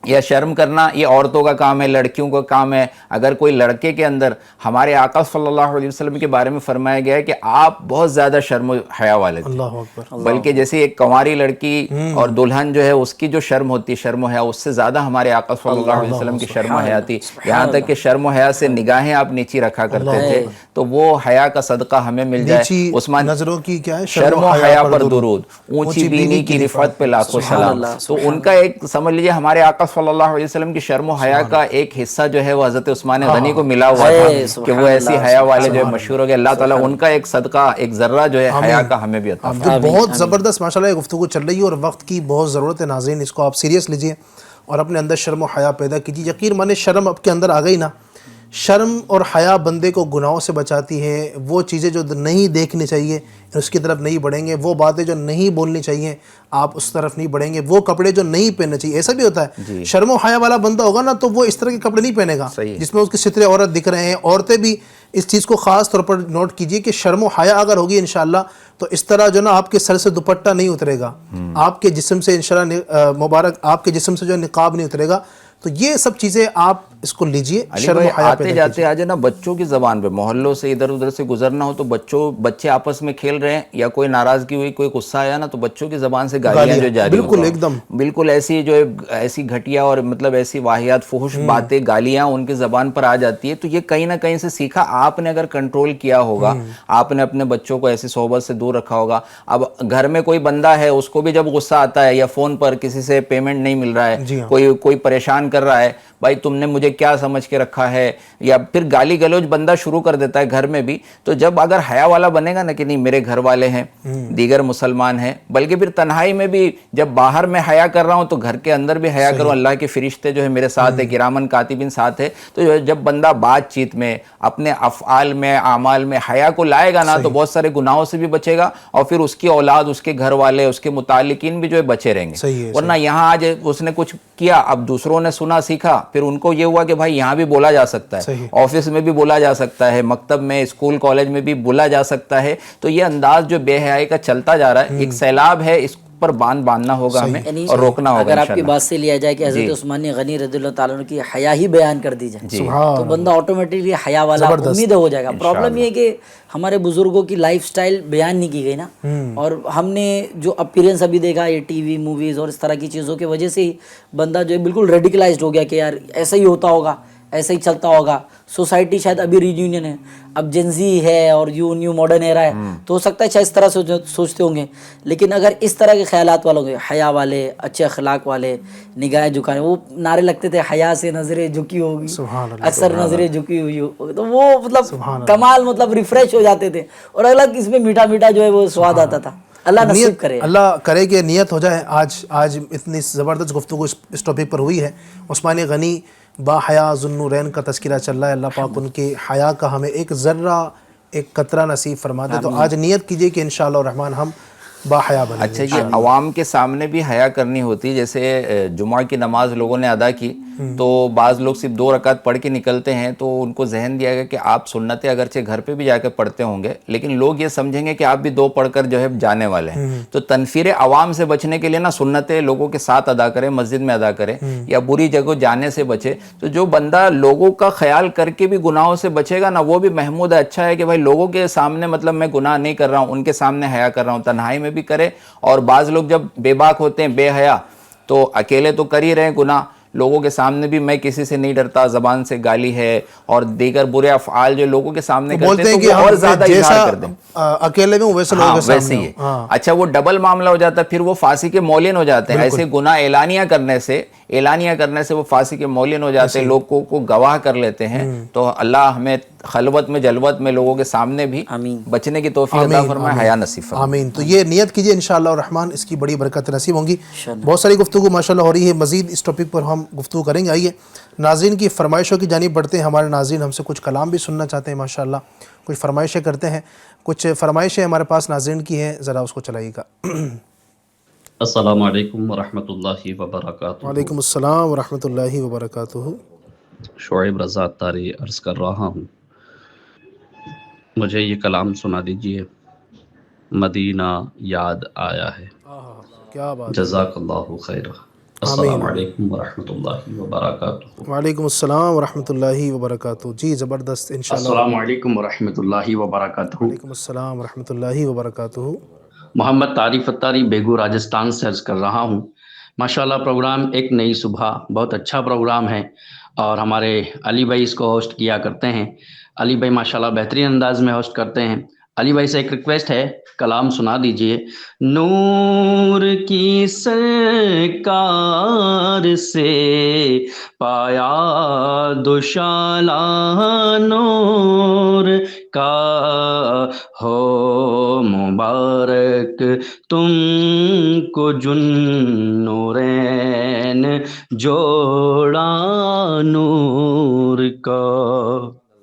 یا شرم کرنا یہ عورتوں کا کام ہے, لڑکیوں کا کام ہے. اگر کوئی لڑکے کے اندر, ہمارے آقا صلی اللہ علیہ وسلم کے بارے میں فرمایا گیا ہے کہ آپ بہت زیادہ شرم و حیا والے تھے, اللہ اکبر. بلکہ جیسے ایک کنواری لڑکی اور دلہن جو ہے اس کی جو شرم ہوتی ہے, شرم و حیا, اس سے زیادہ ہمارے آقا صلی اللہ علیہ وسلم کی شرم و حیا تھی. یہاں تک کہ شرم و حیا سے نگاہیں آپ نیچی رکھا کرتے تھے. تو وہ حیا کا صدقہ ہمیں مل جائے. عثمان نظروں کی کیا ہے, شرم و حیا پر درود, اونچی بینی کی رفعت پہ لاکھوں سلام. تو ان کا ایک سمجھ لیجیے ہمارے آقا صلی اللہ علیہ وسلم کی شرم و حیا کا ایک حصہ جو ہے وہ حضرت عثمان غنی کو ملا ہوا تھا کہ وہ ایسی حیا والے جو ہے مشہور ہو گئے. اللہ تعالیٰ ان کا ایک صدقہ, ایک ذرہ جو ہے حیا کا ہمیں بھی عطا فرمائے. بہت زبردست ماشاءاللہ گفتگو چل رہی ہے اور وقت کی بہت ضرورت ہے. ناظرین اس کو آپ سیریس لیجئے اور اپنے اندر شرم و حیا پیدا کیجیے. یقین مانے شرم آپ کے اندر آ گئی نا, شرم اور حیا بندے کو گناہوں سے بچاتی ہے. وہ چیزیں جو نہیں دیکھنی چاہیے اس کی طرف نہیں بڑھیں گے, وہ باتیں جو نہیں بولنی چاہیے آپ اس طرف نہیں بڑھیں گے, وہ کپڑے جو نہیں پہننے چاہیے. ایسا بھی ہوتا ہے شرم و حیا والا بندہ ہوگا نا تو وہ اس طرح کے کپڑے نہیں پہنے گا جس میں اس کے سترے عورت دکھ رہے ہیں. عورتیں بھی اس چیز کو خاص طور پر نوٹ کیجئے کہ شرم و حیا اگر ہوگی انشاءاللہ تو اس طرح جو نا آپ کے سر سے دوپٹہ نہیں اترے گا, آپ کے جسم سے انشاءاللہ مبارک آپ کے جسم سے جو نقاب نہیں اترے گا. تو یہ سب چیزیں آپ اس کو لیجئے. شرم و حیا آتے جاتے آج نا بچوں کی زبان پہ, محلوں سے ادھر ادھر سے گزرنا ہو تو بچے آپس میں کھیل رہے ہیں یا کوئی ناراضگی ہوئی, کوئی غصہ آیا نا تو بچوں کی زبان سے گالیاں جو جاری بالکل ایک دم بالکل ایسی جو ایسی گھٹیا اور مطلب ایسی واہیات فحش باتیں, گالیاں ان کی زبان پر آ جاتی ہے. تو یہ کہیں نہ کہیں سے سیکھا. آپ نے اگر کنٹرول کیا ہوگا, آپ نے اپنے بچوں کو ایسی صحبت سے دور رکھا ہوگا. اب گھر میں کوئی بندہ ہے, اس کو بھی جب غصہ آتا ہے یا فون پر کسی سے پیمنٹ نہیں مل رہا ہے, کوئی پریشان کر رہا ہے, بھائی تم نے مجھے کیا سمجھ کے رکھا ہے, یا پھر گالی گلوچ بندہ شروع کر دیتا ہے گھر میں بھی. تو جب اگر حیا والا بنے گا نا کہ نہیں میرے گھر والے ہیں, دیگر مسلمان ہیں, بلکہ پھر تنہائی میں بھی جب باہر میں حیا کر رہا ہوں تو گھر کے اندر بھی حیا کروں, اللہ کے فرشتے جو ہے میرے ساتھ ہے, کرامن کاتبین ساتھ ہے. تو جب بندہ بات چیت میں, اپنے افعال میں, اعمال میں حیا کو لائے گا نا تو بہت سارے گناہوں سے بھی بچے گا, اور پھر اس کی اولاد, اس کے گھر والے, اس کے متعلقین بھی جو ہے بچے رہیں گے. ورنہ یہاں آج اس نے کچھ کیا, اب دوسروں نے سنا سیکھا, پھر ان کو یہ ہوا کہ بھائی یہاں بھی بولا جا سکتا ہے, آفس میں بھی بولا جا سکتا ہے, مکتب میں, اسکول کالج میں بھی بولا جا سکتا ہے. تو یہ انداز جو بے حیائی کا چلتا جا رہا ہے, ایک سیلاب ہے, اس پر باندھنا ہوگا ہمیں اور روکنا ہوگا. اگر آپ کی بات سے لیا جائے کہ حضرت عثمان غنی رضی اللہ تعالیٰ عنہ کی حیا ہی بیان کر دی جائے تو بندہ آٹومیٹکلی حیا والا امید ہو جائے گا. پرابلم یہ ہے کہ ہمارے بزرگوں کی لائف سٹائل بیان نہیں کی گئی نا, اور ہم نے جو اپیرنس ابھی دیکھا یہ ٹی وی موویز اور اس طرح کی چیزوں کی وجہ سے ہی بندہ جو ہے بالکل ریڈیکلائزڈ ہو گیا کہ یار ایسا ہی ہوتا ہوگا, ایسا ہی چلتا ہوگا. سوسائٹی شاید ابھی رییونین ہے, اب جنزی ہے اور نیو ماڈرن ایرا ہے, تو ہو سکتا ہے شاید اس طرح سوچتے ہوں گے. لیکن اگر اس طرح کے خیالات والوں کے, حیا والے, اچھے اخلاق والے, نگاہیں جھکانے, وہ نعرے لگتے تھے حیا سے نظریں جھکی ہوگی, اکثر نظریں جھکی ہوئی ہو, تو وہ مطلب کمال, مطلب ریفریش ہو جاتے تھے, اور الگ اس میں میٹھا میٹھا جو ہے وہ سواد آتا تھا. اللہ نصیب کرے, اللہ کرے کہ نیت ہو جائے. آج اتنی زبردست گفتگو اس ٹاپک پر ہوئی ہے. عثمان غنی با حیا ذوالنورین کا تذکرہ چل رہا ہے. اللہ پاک ان کے حیا کا ہمیں ایک ذرہ, ایک قطرہ نصیب فرما دے. تو آج نیت کیجئے کہ انشاءاللہ الرحمن ہم باحیا بنے. اچھا یہ عوام کے سامنے بھی حیا کرنی ہوتی ہے. جیسے جمعہ کی نماز لوگوں نے ادا کی تو بعض لوگ صرف 2 رکعت پڑھ کے نکلتے ہیں تو ان کو ذہن دیا گیا کہ آپ سنتیں اگرچہ گھر پہ بھی جا کے پڑھتے ہوں گے لیکن لوگ یہ سمجھیں گے کہ آپ بھی 2 پڑھ کر جو ہے جانے والے ہیں. تو تنفیر عوام سے بچنے کے لیے نا سنتیں لوگوں کے ساتھ ادا کریں, مسجد میں ادا کریں یا بری جگہ جانے سے بچے. تو جو بندہ لوگوں کا خیال کر کے بھی گناہوں سے بچے گا نا وہ بھی محمود ہے. اچھا ہے کہ بھائی لوگوں کے سامنے مطلب میں گناہ نہیں کر رہا ہوں, ان کے سامنے حیا کر رہا ہوں, تنہائی میں بھی کرے. اور بعض لوگ جب بے باک ہوتے ہیں, بے حیا, تو اکیلے تو کر ہی رہے ہیں گناہ, لوگوں کے سامنے بھی میں کسی سے نہیں ڈرتا, زبان سے گالی ہے اور دیگر برے افعال جو لوگوں کے سامنے کرتے ہیں تو وہ اور زیادہ اظہار کر دیں. اکیلے میں ویسے لوگوں کے سامنے ویسے ہی ہے. اچھا وہ ڈبل معاملہ ہو جاتا ہے, پھر وہ پھانسی کے مولین ہو جاتے ہیں. ایسے گناہ اعلانیہ کرنے سے وہ پھانسی کے مولین ہو جاتے ہیں, لوگوں کو گواہ کر لیتے ہیں. تو اللہ ہمیں خلوت میں جلوت میں لوگوں کے سامنے بھی بچنے کی توفیق عطا فرمائے, حیا نصیب فرمائے. آمین. تو یہ نیت کیجئے انشاءاللہ الرحمن, اس کی بڑی برکت نصیب ہوں گی. بہت ساری گفتگو ماشاءاللہ ہو رہی ہے, مزید اس ٹاپک پر ہم گفتگو کریں گے. آئیے ناظرین کی فرمائشوں کی جانب بڑھتے ہیں. ہمارے ناظرین ہم سے کچھ کلام بھی سننا چاہتے ہیں ماشاءاللہ, کچھ فرمائشیں کرتے ہیں. کچھ فرمائشیں ہمارے پاس ناظرین کی ہیں, ذرا اس کو چلائیے گا. السلام علیکم ورحمۃ اللہ وبرکاتہ. وعلیکم السلام ورحمۃ اللہ وبرکاتہ. شعیب رضا اتاری عرض کر رہا ہوں, مجھے یہ کلام سنا دیجئے. مدینہ یاد آیا ہے. کیا بات. جزاک اللہ خیر. السلام علیکم ورحمۃ اللہ وبرکاتہ. وعلیکم السلام ورحمۃ اللہ وبرکاتہ. جی زبردست انشاءاللہ. السلام علیکم ورحمۃ اللہ وبرکاتہ. وعلیکم السلام ورحمۃ اللہ وبرکاتہ. محمد طارق اتاری بیگو راجستھان سے عرض کر رہا ہوں. ماشاءاللہ پروگرام ایک نئی صبح, بہت اچھا پروگرام ہے اور ہمارے علی بھائی اس کو ہوسٹ کیا کرتے ہیں. علی بھائی ماشاءاللہ بہترین انداز میں ہوسٹ کرتے ہیں. علی بھائی سے ایک ریکویسٹ ہے, کلام سنا دیجئے. نور کی سرکار سے پایا دوشالہ نور کا, ہو مبارک تم کو جن نورین جوڑا نور کا.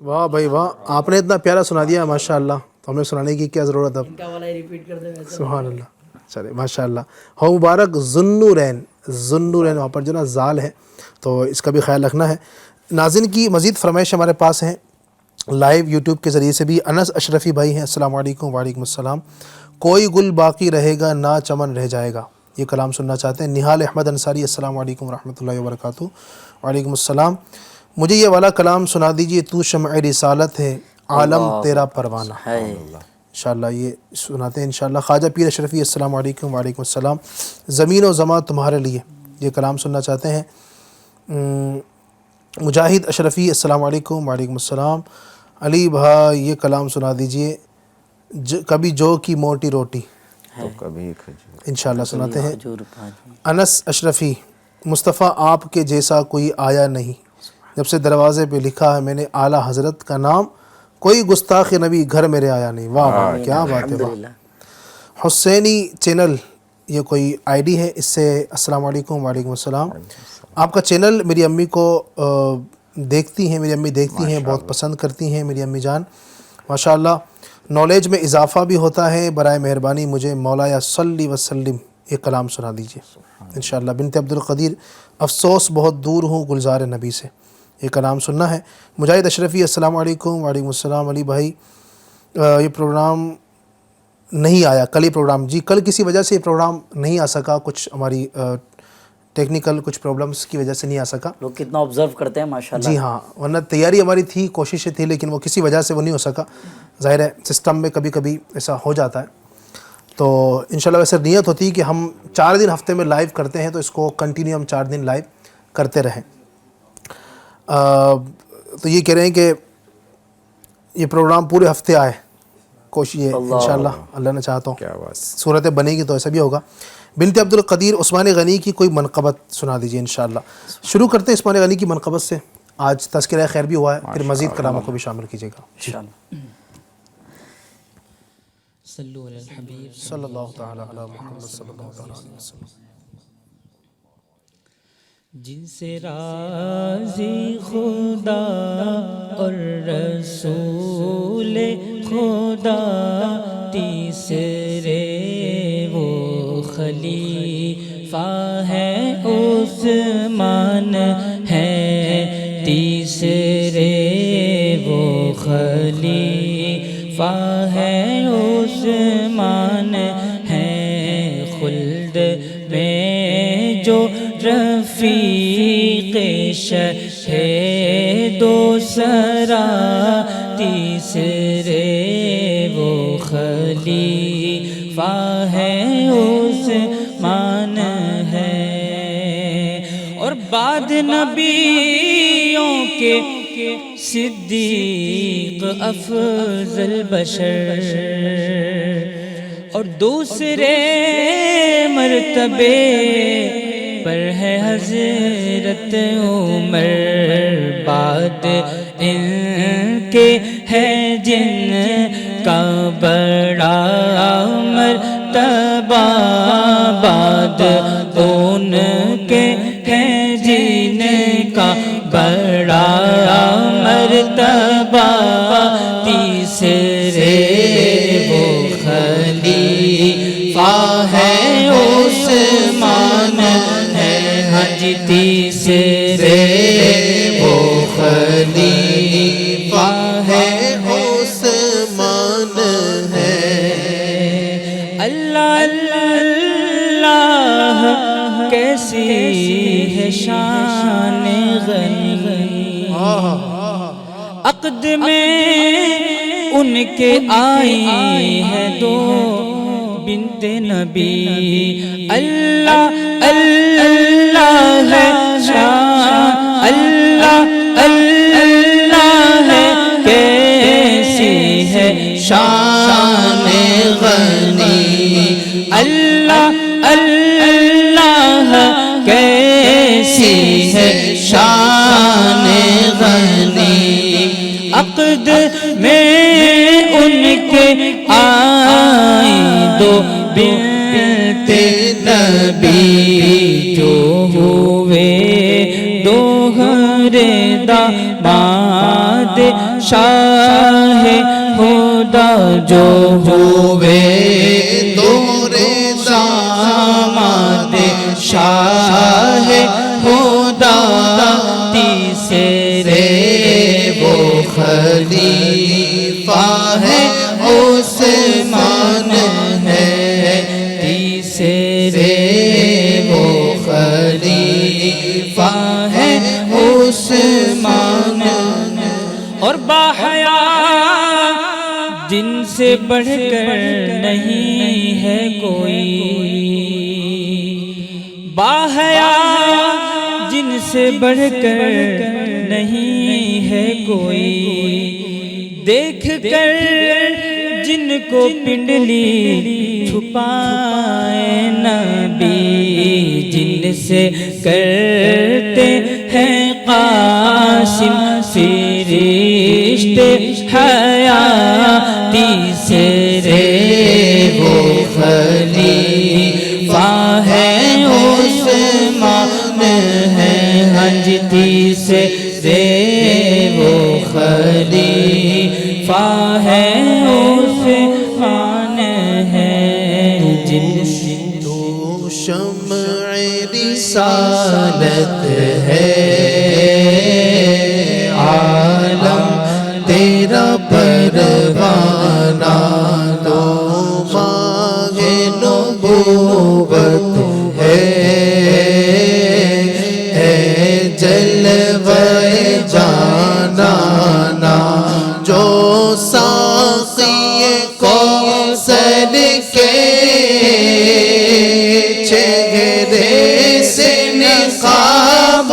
واہ بھائی واہ, آپ نے اتنا پیارا سنا دیا ماشاءاللہ, تو ہمیں سنانے کی کیا ضرورت اب. سبحان اللہ. چلے ماشاءاللہ. ہو مبارک ذوالنورین, ذوالنورین وہاں پر جو نا زال ہے, تو اس کا بھی خیال رکھنا ہے. ناظرین کی مزید فرمائش ہمارے پاس ہیں لائیو یوٹیوب کے ذریعے سے بھی. انس اشرفی بھائی ہیں, السلام علیکم. وعلیکم السلام. کوئی گل باقی رہے گا نہ چمن رہ جائے گا, یہ کلام سننا چاہتے ہیں. نہال احمد انصاری, السلام علیکم ورحمۃ اللہ وبرکاتہ. وعلیکم السلام. مجھے یہ والا کلام سنا دیجئے. تو شمع رسالت ہے عالم تیرا پروانہ. انشاءاللہ یہ سناتے ہیں انشاءاللہ. خواجہ پیر اشرفی, السلام علیکم. وعلیکم السلام. زمین و زمان تمہارے لیے, یہ کلام سننا چاہتے ہیں. مجاہد اشرفی, السلام علیکم. وعلیکم السلام. علی بھائی یہ کلام سنا دیجئے. کبھی جو کی موٹی روٹی, تو کبھی کھجور. انشاءاللہ سناتے ہیں. انس اشرفی, مصطفیٰ آپ کے جیسا کوئی آیا نہیں, جب سے دروازے پہ لکھا ہے میں نے اعلیٰ حضرت کا نام, کوئی گستاخ نبی گھر میرے آیا نہیں. واہ واہ کیا بات ہے. واہ. حسینی چینل یہ کوئی آئی ڈی ہے, اس سے السلام علیکم. وعلیکم السلام. آپ کا چینل میری امی کو دیکھتی ہیں, میری امی دیکھتی ہیں, بہت پسند کرتی ہیں میری امی جان ماشاءاللہ. نالج میں اضافہ بھی ہوتا ہے. برائے مہربانی مجھے مولایا صلی وسلم یہ کلام سنا دیجیے انشاءاللہ. بنت عبدالقدیر, افسوس بہت دور ہوں گلزار نبی سے, یہ کلام سننا ہے. مجاہد اشرفی, السلام علیکم. وعلیکم السلام. علی بھائی یہ پروگرام نہیں آیا, کل ہی پروگرام, جی کل کسی وجہ سے یہ پروگرام نہیں آ سکا, کچھ ہماری ٹیکنیکل کچھ پرابلمس کی وجہ سے نہیں آ سکا. لوگ کتنا آبزرو کرتے ہیں ماشاءاللہ. جی ہاں, ورنہ تیاری ہماری تھی, کوششیں تھی, لیکن وہ کسی وجہ سے وہ نہیں ہو سکا. ظاہر ہے سسٹم میں کبھی کبھی ایسا ہو جاتا ہے. تو انشاءاللہ ویسے نیت ہوتی ہے کہ ہم 4 دن ہفتے میں لائیو کرتے ہیں, تو اس کو کنٹینیو ہم 4 دن لائیو کرتے رہیں. تو یہ کہہ رہے ہیں کہ یہ پروگرام پورے ہفتے آئے, کوشش ہے انشاءاللہ, اللہ نے چاہتا ہوں صورت بنے گی تو ایسا بھی ہوگا. بنت عبدالقدیر, عثمان غنی کی کوئی منقبت سنا دیجیے انشاءاللہ. شروع کرتے ہیں عثمان غنی کی منقبت سے. آج تذکرہ خیر بھی ہوا ہے, پھر مزید کلاموں کو بھی شامل کیجیے گا انشاءاللہ. صلو علی الحبیب صلی اللہ تعالی علی محمد صلی اللہ تعالی علیہ وسلم. جن سے راضی خدا اور رسول خدا تیسرے وہ خلیفہ ہے عثمان ہے تیسرے وہ خلیفہ ہے عثمان ہے خلد میں جو رفیق شہید و سرا تیسرے وہ خلیفہ ہے عثمان ہے اور بعد نبیوں کے صدیق افضل بشر اور دوسرے مرتبے پر ہے حضرت عمر بعد ان کے ہے جن کا بڑا مرتبہ بعد ان کے ہے جن کا بڑا مرتبہ تیسرے وہ خلیفہ ہے عثمان ہے حج تیسرے وہ خلیفہ ہے عثمان ہے اللہ اللہ کیسی ہے شان غنی عقد میں ان کے آئی ہے دو بنت نبی اللہ اللہ ہے شان اللہ اللہ ہے کیسی ہے شان غنی اللہ اللہ کیسی ہے شان غنی عقد میں ان کے آئی دو بنت نبی جو ہوئے دوہرے داماد شاہ خدا جو ہوئے دوہرے داماد شاہ خدا تیسرے وہ خلیفہ ہے عثمان ہے تیسرے وہ خلیفہ ہے عثمان اور باحیا جن سے بڑھ کر نہیں ہے کوئی باحیا جن سے بڑھ کر نہیں ہے کوئی دیکھ کر جن کو پنڈلی چھپائے نبی جن سے کرتے ہیں قاسم فرشتے حیا تیسرے وہ خلیفہ ہے عثمان ہے حج تیسرے وہ خلیفہ ہے عثمان ہے جن تو شمع رسالت ہے عالم تیرا پروانہ تو ماہ نبوت ہے جلوہ جانانا جو ساقی کوثر کے چہرے سے نقاب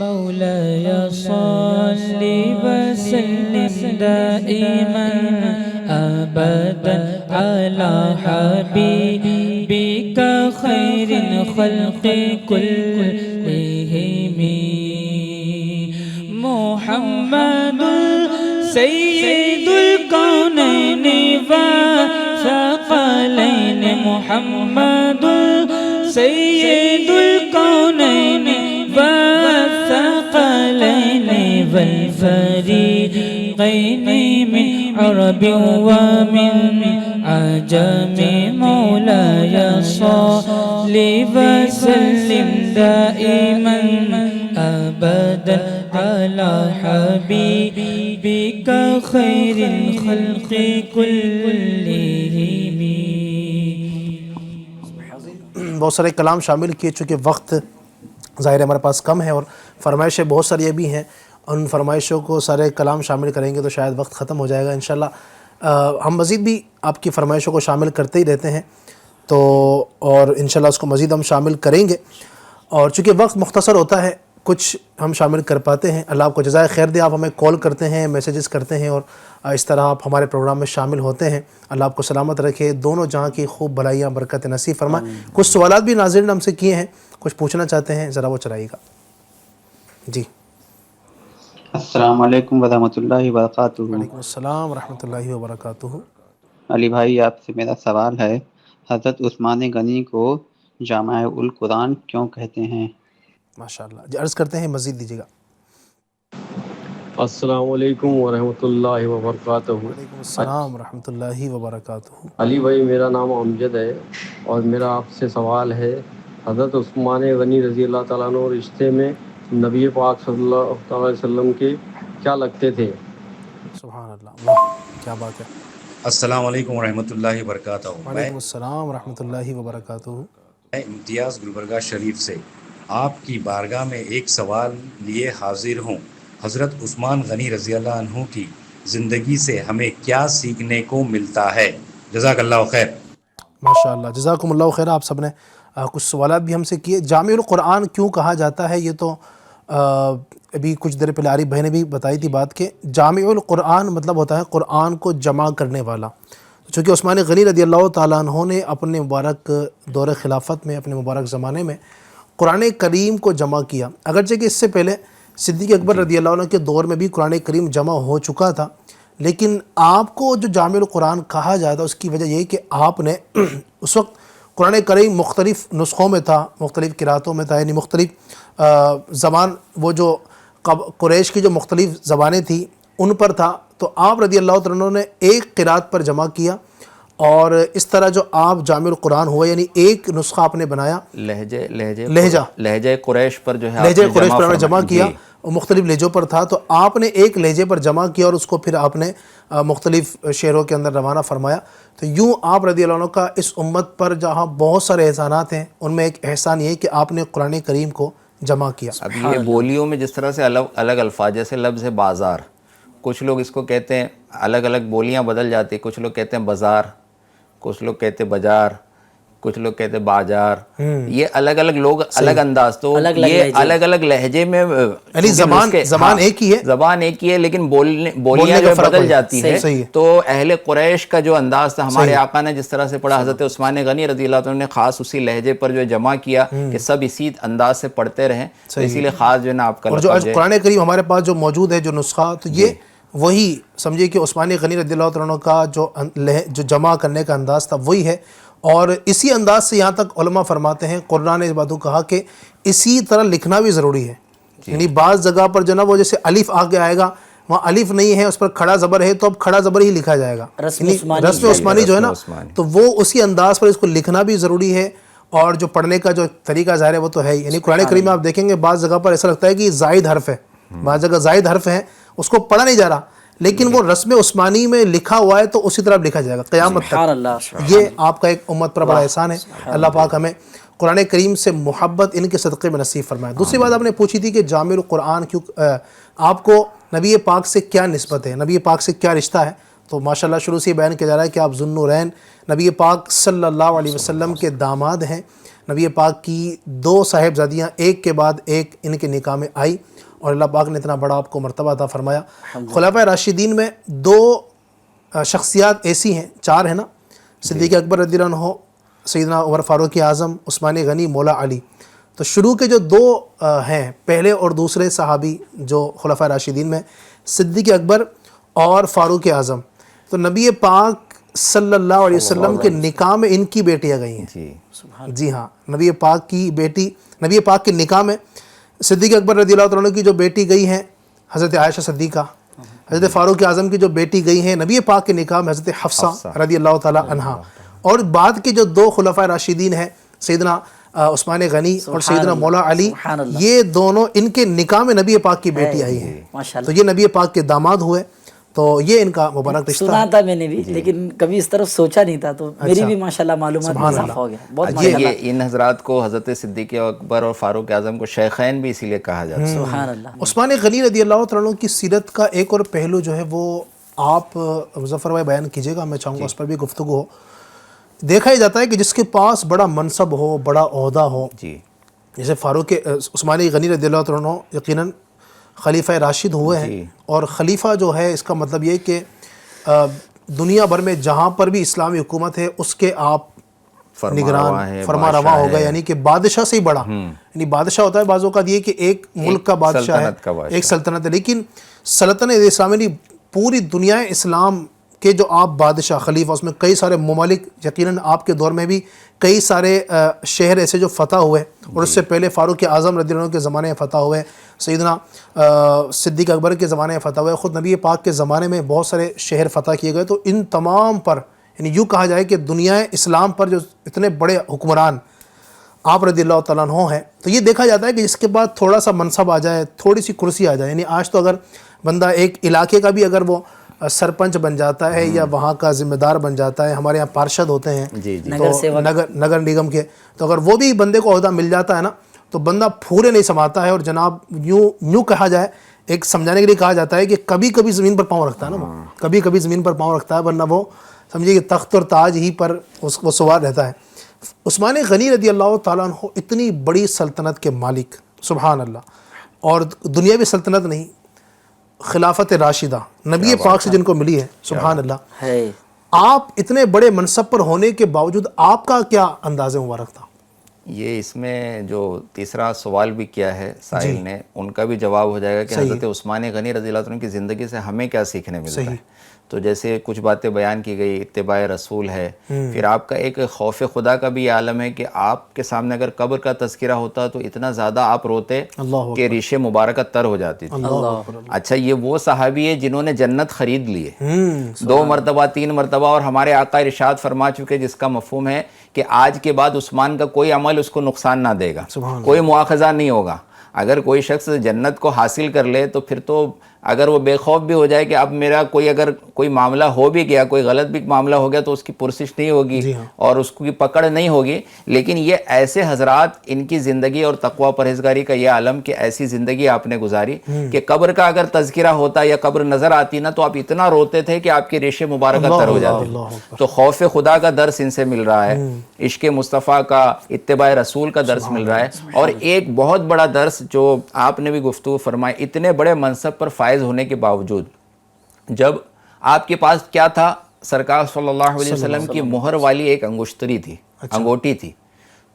مولاي صل وسلم دائما أبدا على حبيبك خير الخلق كلهم، محمد سيد الكونين والثقلين، محمد سيد الكونين والثقلين والفريقين من عرب ومن عجم، مولاي صل وسلم دائما أبدا على حبيبك خير الخلق كلهم۔ بہت سارے کلام شامل کیے، چونکہ وقت ظاہر ہے ہمارے پاس کم ہے اور فرمائشیں بہت ساری ابھی ہیں، ان فرمائشوں کو سارے کلام شامل کریں گے تو شاید وقت ختم ہو جائے گا۔ انشاءاللہ ہم مزید بھی آپ کی فرمائشوں کو شامل کرتے ہی رہتے ہیں، تو اور انشاءاللہ اس کو مزید ہم شامل کریں گے، اور چونکہ وقت مختصر ہوتا ہے کچھ ہم شامل کر پاتے ہیں۔ اللہ آپ کو جزائے خیر دے، آپ ہمیں کال کرتے ہیں، میسیجز کرتے ہیں، اور اس طرح آپ ہمارے پروگرام میں شامل ہوتے ہیں۔ اللہ آپ کو سلامت رکھے، دونوں جہاں کی خوب بھلائیاں برکت نصیب فرمائے۔ کچھ سوالات بھی ناظرین نے ہم سے کیے ہیں، کچھ پوچھنا چاہتے ہیں، ذرا وہ چلائیے گا جی۔ السلام علیکم ورحمۃ اللہ وبرکاتہ۔ وعلیکم السلام ورحمۃ اللہ وبرکاتہ۔ علی بھائی، آپ سے میرا سوال ہے، حضرت عثمان غنی کو جامع القرآن کیوں کہتے ہیں؟ ماشاءاللہ جی، عرض کرتے ہیں مزید دیجیے گا۔ السلام علیکم ورحمۃ اللہ وبرکاتہ۔ وعلیکم السلام ورحمۃ اللہ وبرکاتہ۔ علی بھائی، میرا نام امجد ہے اور میرا آپ سے سوال ہے، حضرت عثمان غنی رضی اللہ تعالیٰ عنہ رشتے میں نبی پاک صلی اللہ علیہ وسلم کے کیا لگتے تھے؟ سبحان اللہ، واہ کیا بات ہے۔ السلام علیکم ورحمۃ اللہ وبرکاتہ۔ وعلیکم السلام ورحمۃ اللہ وبرکاتہ۔ میں امتیاز گلبرگہ شریف سے آپ کی بارگاہ میں ایک سوال لیے حاضر ہوں۔ حضرت عثمان غنی رضی اللہ عنہ کی زندگی سے ہمیں کیا سیکھنے کو ملتا ہے؟ جزاک اللہ خیر۔ ماشاءاللہ جزاکم اللہ خیر۔ آپ سب نے کچھ سوالات بھی ہم سے کیے۔ جامع القرآن کیوں کہا جاتا ہے، یہ تو ابھی کچھ دیر پہلے عارف بھائی نے بھی بتائی تھی بات، کہ جامع القرآن مطلب ہوتا ہے قرآن کو جمع کرنے والا۔ چونکہ عثمان غنی رضی اللہ تعالیٰ عنہ نے اپنے مبارک دور خلافت میں، اپنے مبارک زمانے میں قرآن کریم کو جمع کیا، اگرچہ کہ اس سے پہلے صدیق اکبر رضی اللہ عنہ کے دور میں بھی قرآن کریم جمع ہو چکا تھا، لیکن آپ کو جو جامع القرآن کہا جاتا ہے اس کی وجہ یہ کہ آپ نے اس وقت قرآن کریم مختلف نسخوں میں تھا، مختلف قراتوں میں تھا، یعنی مختلف زبان، وہ جو قریش کی جو مختلف زبانیں تھیں ان پر تھا، تو آپ رضی اللہ عنہ نے ایک قرات پر جمع کیا، اور اس طرح جو آپ جامع القرآن ہوا، یعنی ایک نسخہ آپ نے بنایا لہجہ قریش پر جو ہے لہجہ قریش پر آپ نے جمع کیا، مختلف لہجوں پر تھا، تو آپ نے ایک لہجے پر جمع کیا اور اس کو پھر آپ نے مختلف شہروں کے اندر روانہ فرمایا۔ تو یوں آپ رضی اللہ عنہ کا اس امت پر جہاں بہت سارے احسانات ہیں، ان میں ایک احسان یہ کہ آپ نے قرآن کریم کو جمع کیا۔ اب یہ بولیوں میں جس طرح سے الگ الفاظ، جیسے لفظ ہے بازار، کچھ لوگ اس کو کہتے ہیں، الگ الگ بولیاں بدل جاتی، کچھ لوگ کہتے ہیں بازار، کچھ لوگ کہتے ہیں بازار، کچھ لوگ کہتے بازار، یہ الگ الگ لوگ الگ انداز، تو یہ الگ الگ لہجے میں، یعنی زبان ایک ہی ہے، زبان ایک ہی ہے لیکن بولیاں جو بدل جاتی ہے. تو اہل قریش کا جو انداز تھا، ہمارے آقا نے جس طرح سے پڑھا، حضرت عثمان غنی رضی اللہ عنہ نے خاص اسی لہجے پر جو جمع کیا کہ سب اسی انداز سے پڑھتے رہیں، تو اسی لیے خاص جو ہے نا آپ کا. اور جو آج قرآن کریم ہمارے پاس جو موجود ہے جو نسخہ، تو یہ وہی سمجھے کہ عثمان غنی رضی اللہ عنہ کا جو جمع کرنے کا انداز تھا وہی ہے. اور اسی انداز سے یہاں تک علماء فرماتے ہیں، قرآن نے اس بات کو کہا کہ اسی طرح لکھنا بھی ضروری ہے. یعنی بعض جگہ پر جو نا وہ جیسے الف آگے آئے گا، وہاں الف نہیں ہے، اس پر کھڑا زبر ہے، تو اب کھڑا زبر ہی لکھا جائے گا. رسم عثمانی جو ہے نا، تو وہ اسی انداز پر اس کو لکھنا بھی ضروری ہے. اور جو پڑھنے کا جو طریقہ ظاہر ہے وہ تو ہے ہی. یعنی قرآن کریم میں آپ دیکھیں گے بعض جگہ پر ایسا لگتا ہے کہ زائد حرف ہے، بعض جگہ زائد حرف ہے، اس کو پڑھا نہیں جا رہا، لیکن وہ رسم عثمانی میں لکھا ہوا ہے تو اسی طرح لکھا جائے گا قیامت تک. یہ آپ کا ایک امت پر بڑا احسان ہے. اللہ پاک ہمیں قرآن کریم سے محبت ان کے صدقے میں نصیب فرمائے. دوسری بات آپ نے پوچھی تھی کہ جامع القرآن کیوں، آپ کو نبی پاک سے کیا نسبت ہے، نبی پاک سے کیا رشتہ ہے. تو ماشاءاللہ شروع سے بیان کیا جا رہا ہے کہ آپ ذوالنورین نبی پاک صلی اللہ علیہ وسلم کے داماد ہیں. نبی پاک کی 2 صاحبزادیاں ایک کے بعد ایک ان کے نکاح میں آئی، اور اللہ پاک نے اتنا بڑا آپ کو مرتبہ عطا فرمایا. خلفائے راشدین میں 2 شخصیات ایسی ہیں، 4 ہیں نا، صدیق اکبر رضی اللہ عنہ، سیدنا عمر فاروق اعظم، عثمان غنی، مولا علی. تو شروع کے جو 2 ہیں، پہلے اور دوسرے صحابی جو خلفائے راشدین میں، صدیق اکبر اور فاروق اعظم، تو نبی پاک صلی اللہ علیہ وسلم کے نکاح میں ان کی بیٹیاں گئی ہیں. جی ہاں، نبی پاک کی بیٹی، نبی پاک کے نکاح میں صدیق اکبر رضی اللہ عنہ کی جو بیٹی گئی ہیں حضرت عائشہ صدیقہ، حضرت فاروق اعظم کی جو بیٹی گئی ہیں نبی پاک کے نکاح میں حضرت حفصہ رضی اللہ تعالی عنہا. اور بعد کے جو 2 خلفائے راشدین ہیں، سیدنا عثمان غنی اور سیدنا مولا علی، یہ دونوں ان کے نکاح میں نبی پاک کی بیٹی آئی ہیں، تو یہ نبی پاک کے داماد ہوئے. تو یہ ان کا مبارک رشتہ سنا تھا میں نے بھی، لیکن کبھی اس طرف سوچا نہیں تھا، تو میری بھی ماشاءاللہ معلومات میں اضافہ ہو گیا. بہت یہ ان حضرات کو، حضرت صدیق اکبر اور فاروق اعظم کو شیخین بھی اسی لیے کہا جاتا ہے. سبحان اللہ. عثمان غنی رضی اللہ عنہ کی سیرت کا ایک اور پہلو جو ہے وہ آپ مظفر بھائی بیان کیجیے گا، میں چاہوں گا اس پر بھی گفتگو ہو. دیکھا ہی جاتا ہے کہ جس کے پاس بڑا منصب ہو، بڑا عہدہ ہو، جیسے فاروق عثمان غنی رضی اللہ عنہ یقیناً خلیفہ راشد ہوئے ہیں. اور خلیفہ جو ہے اس کا مطلب یہ کہ دنیا بھر میں جہاں پر بھی اسلامی حکومت ہے اس کے آپ نگران فرما رواں ہو گئے. یعنی کہ بادشاہ سے ہی بڑا، یعنی بادشاہ ہوتا ہے بعض اوقات یہ کہ ایک ملک کا بادشاہ ہے، ایک سلطنت ہے، لیکن سلطنت اسلامی پوری دنیا اسلام کہ جو آپ بادشاہ خلیفہ، اس میں کئی سارے ممالک، یقیناً آپ کے دور میں بھی کئی سارے شہر ایسے جو فتح ہوئے، اور اس سے پہلے فاروق اعظم رضی اللہ عنہ کے زمانے میں فتح ہوئے، سیدنا صدیق اکبر کے زمانے میں فتح ہوئے، خود نبی پاک کے زمانے میں بہت سارے شہر فتح کیے گئے. تو ان تمام پر یعنی یوں کہا جائے کہ دنیا اسلام پر جو اتنے بڑے حکمران آپ رضی اللہ تعالیٰ عنہ ہیں، تو یہ دیکھا جاتا ہے کہ جس کے بعد تھوڑا سا منصب آ جائے، تھوڑی سی کرسی آ جائے. یعنی آج تو اگر بندہ ایک علاقے کا بھی اگر وہ سرپنچ بن جاتا ہے یا وہاں کا ذمہ دار بن جاتا ہے، ہمارے یہاں پارشد ہوتے ہیں تو نگر نگم کے، تو اگر وہ بھی بندے کو عہدہ مل جاتا ہے نا تو بندہ پھولے نہیں سماتا ہے. اور جناب یوں کہا جائے، ایک سمجھانے کے لیے کہا جاتا ہے کہ کبھی کبھی زمین پر پاؤں رکھتا ہے نا، وہ کبھی کبھی زمین پر پاؤں رکھتا ہے، ورنہ وہ سمجھیے کہ تخت اور تاج ہی پر وہ سوار رہتا ہے. عثمان غنی رضی اللہ تعالیٰ عنہ اتنی بڑی سلطنت کے مالک، سبحان اللہ، اور دنیاوی سلطنت نہیں، خلافت راشدہ نبی پاک سے جن کو ملی ہے، سبحان اللہ. آپ اتنے بڑے منصب پر ہونے کے باوجود آپ کا کیا انداز مبارک تھا؟ یہ اس میں جو تیسرا سوال بھی کیا ہے سائل نے، ان کا بھی جواب ہو جائے گا کہ حضرت عثمان غنی رضی اللہ عنہ کی زندگی سے ہمیں کیا سیکھنے ملتا ہے. تو جیسے کچھ باتیں بیان کی گئی، اتباع رسول ہے، پھر آپ کا ایک خوف خدا کا بھی عالم ہے کہ آپ کے سامنے اگر قبر کا تذکرہ ہوتا تو اتنا زیادہ آپ روتے کہ ریش مبارکہ تر ہو جاتی تھی. اچھا، یہ وہ صحابی ہے جنہوں نے جنت خرید لی ہے 2 مرتبہ 3 مرتبہ، اور ہمارے آقا ارشاد فرما چکے جس کا مفہوم ہے کہ آج کے بعد عثمان کا کوئی عمل اس کو نقصان نہ دے گا، کوئی مواخذہ نہیں ہوگا. اگر کوئی شخص جنت کو حاصل کر لے تو پھر تو اگر وہ بے خوف بھی ہو جائے کہ اب میرا اگر کوئی معاملہ ہو بھی گیا, کوئی غلط بھی معاملہ ہو گیا, تو اس کی پرسش نہیں ہوگی اور اس کی پکڑ نہیں ہوگی. لیکن یہ ایسے حضرات, ان کی زندگی اور تقوی پرہیزگاری کا یہ عالم کہ ایسی زندگی آپ نے گزاری کہ قبر کا اگر تذکرہ ہوتا یا قبر نظر آتی نا تو آپ اتنا روتے تھے کہ آپ کی ریشے مبارکہ تر ہو جاتے. تو خوف خدا کا درس ان سے مل رہا ہے, عشق مصطفیٰ کا, اتباع رسول کا درس مل رہا ہے. اور ایک بہت بڑا درس جو آپ نے بھی گفتگو فرمائی, اتنے بڑے منصب پر فائز ہونے کے باوجود جب آپ کے پاس کیا تھا, سرکار صلی اللہ علیہ وسلم کی مہر والی ایک انگشتری تھی, انگوٹی تھی,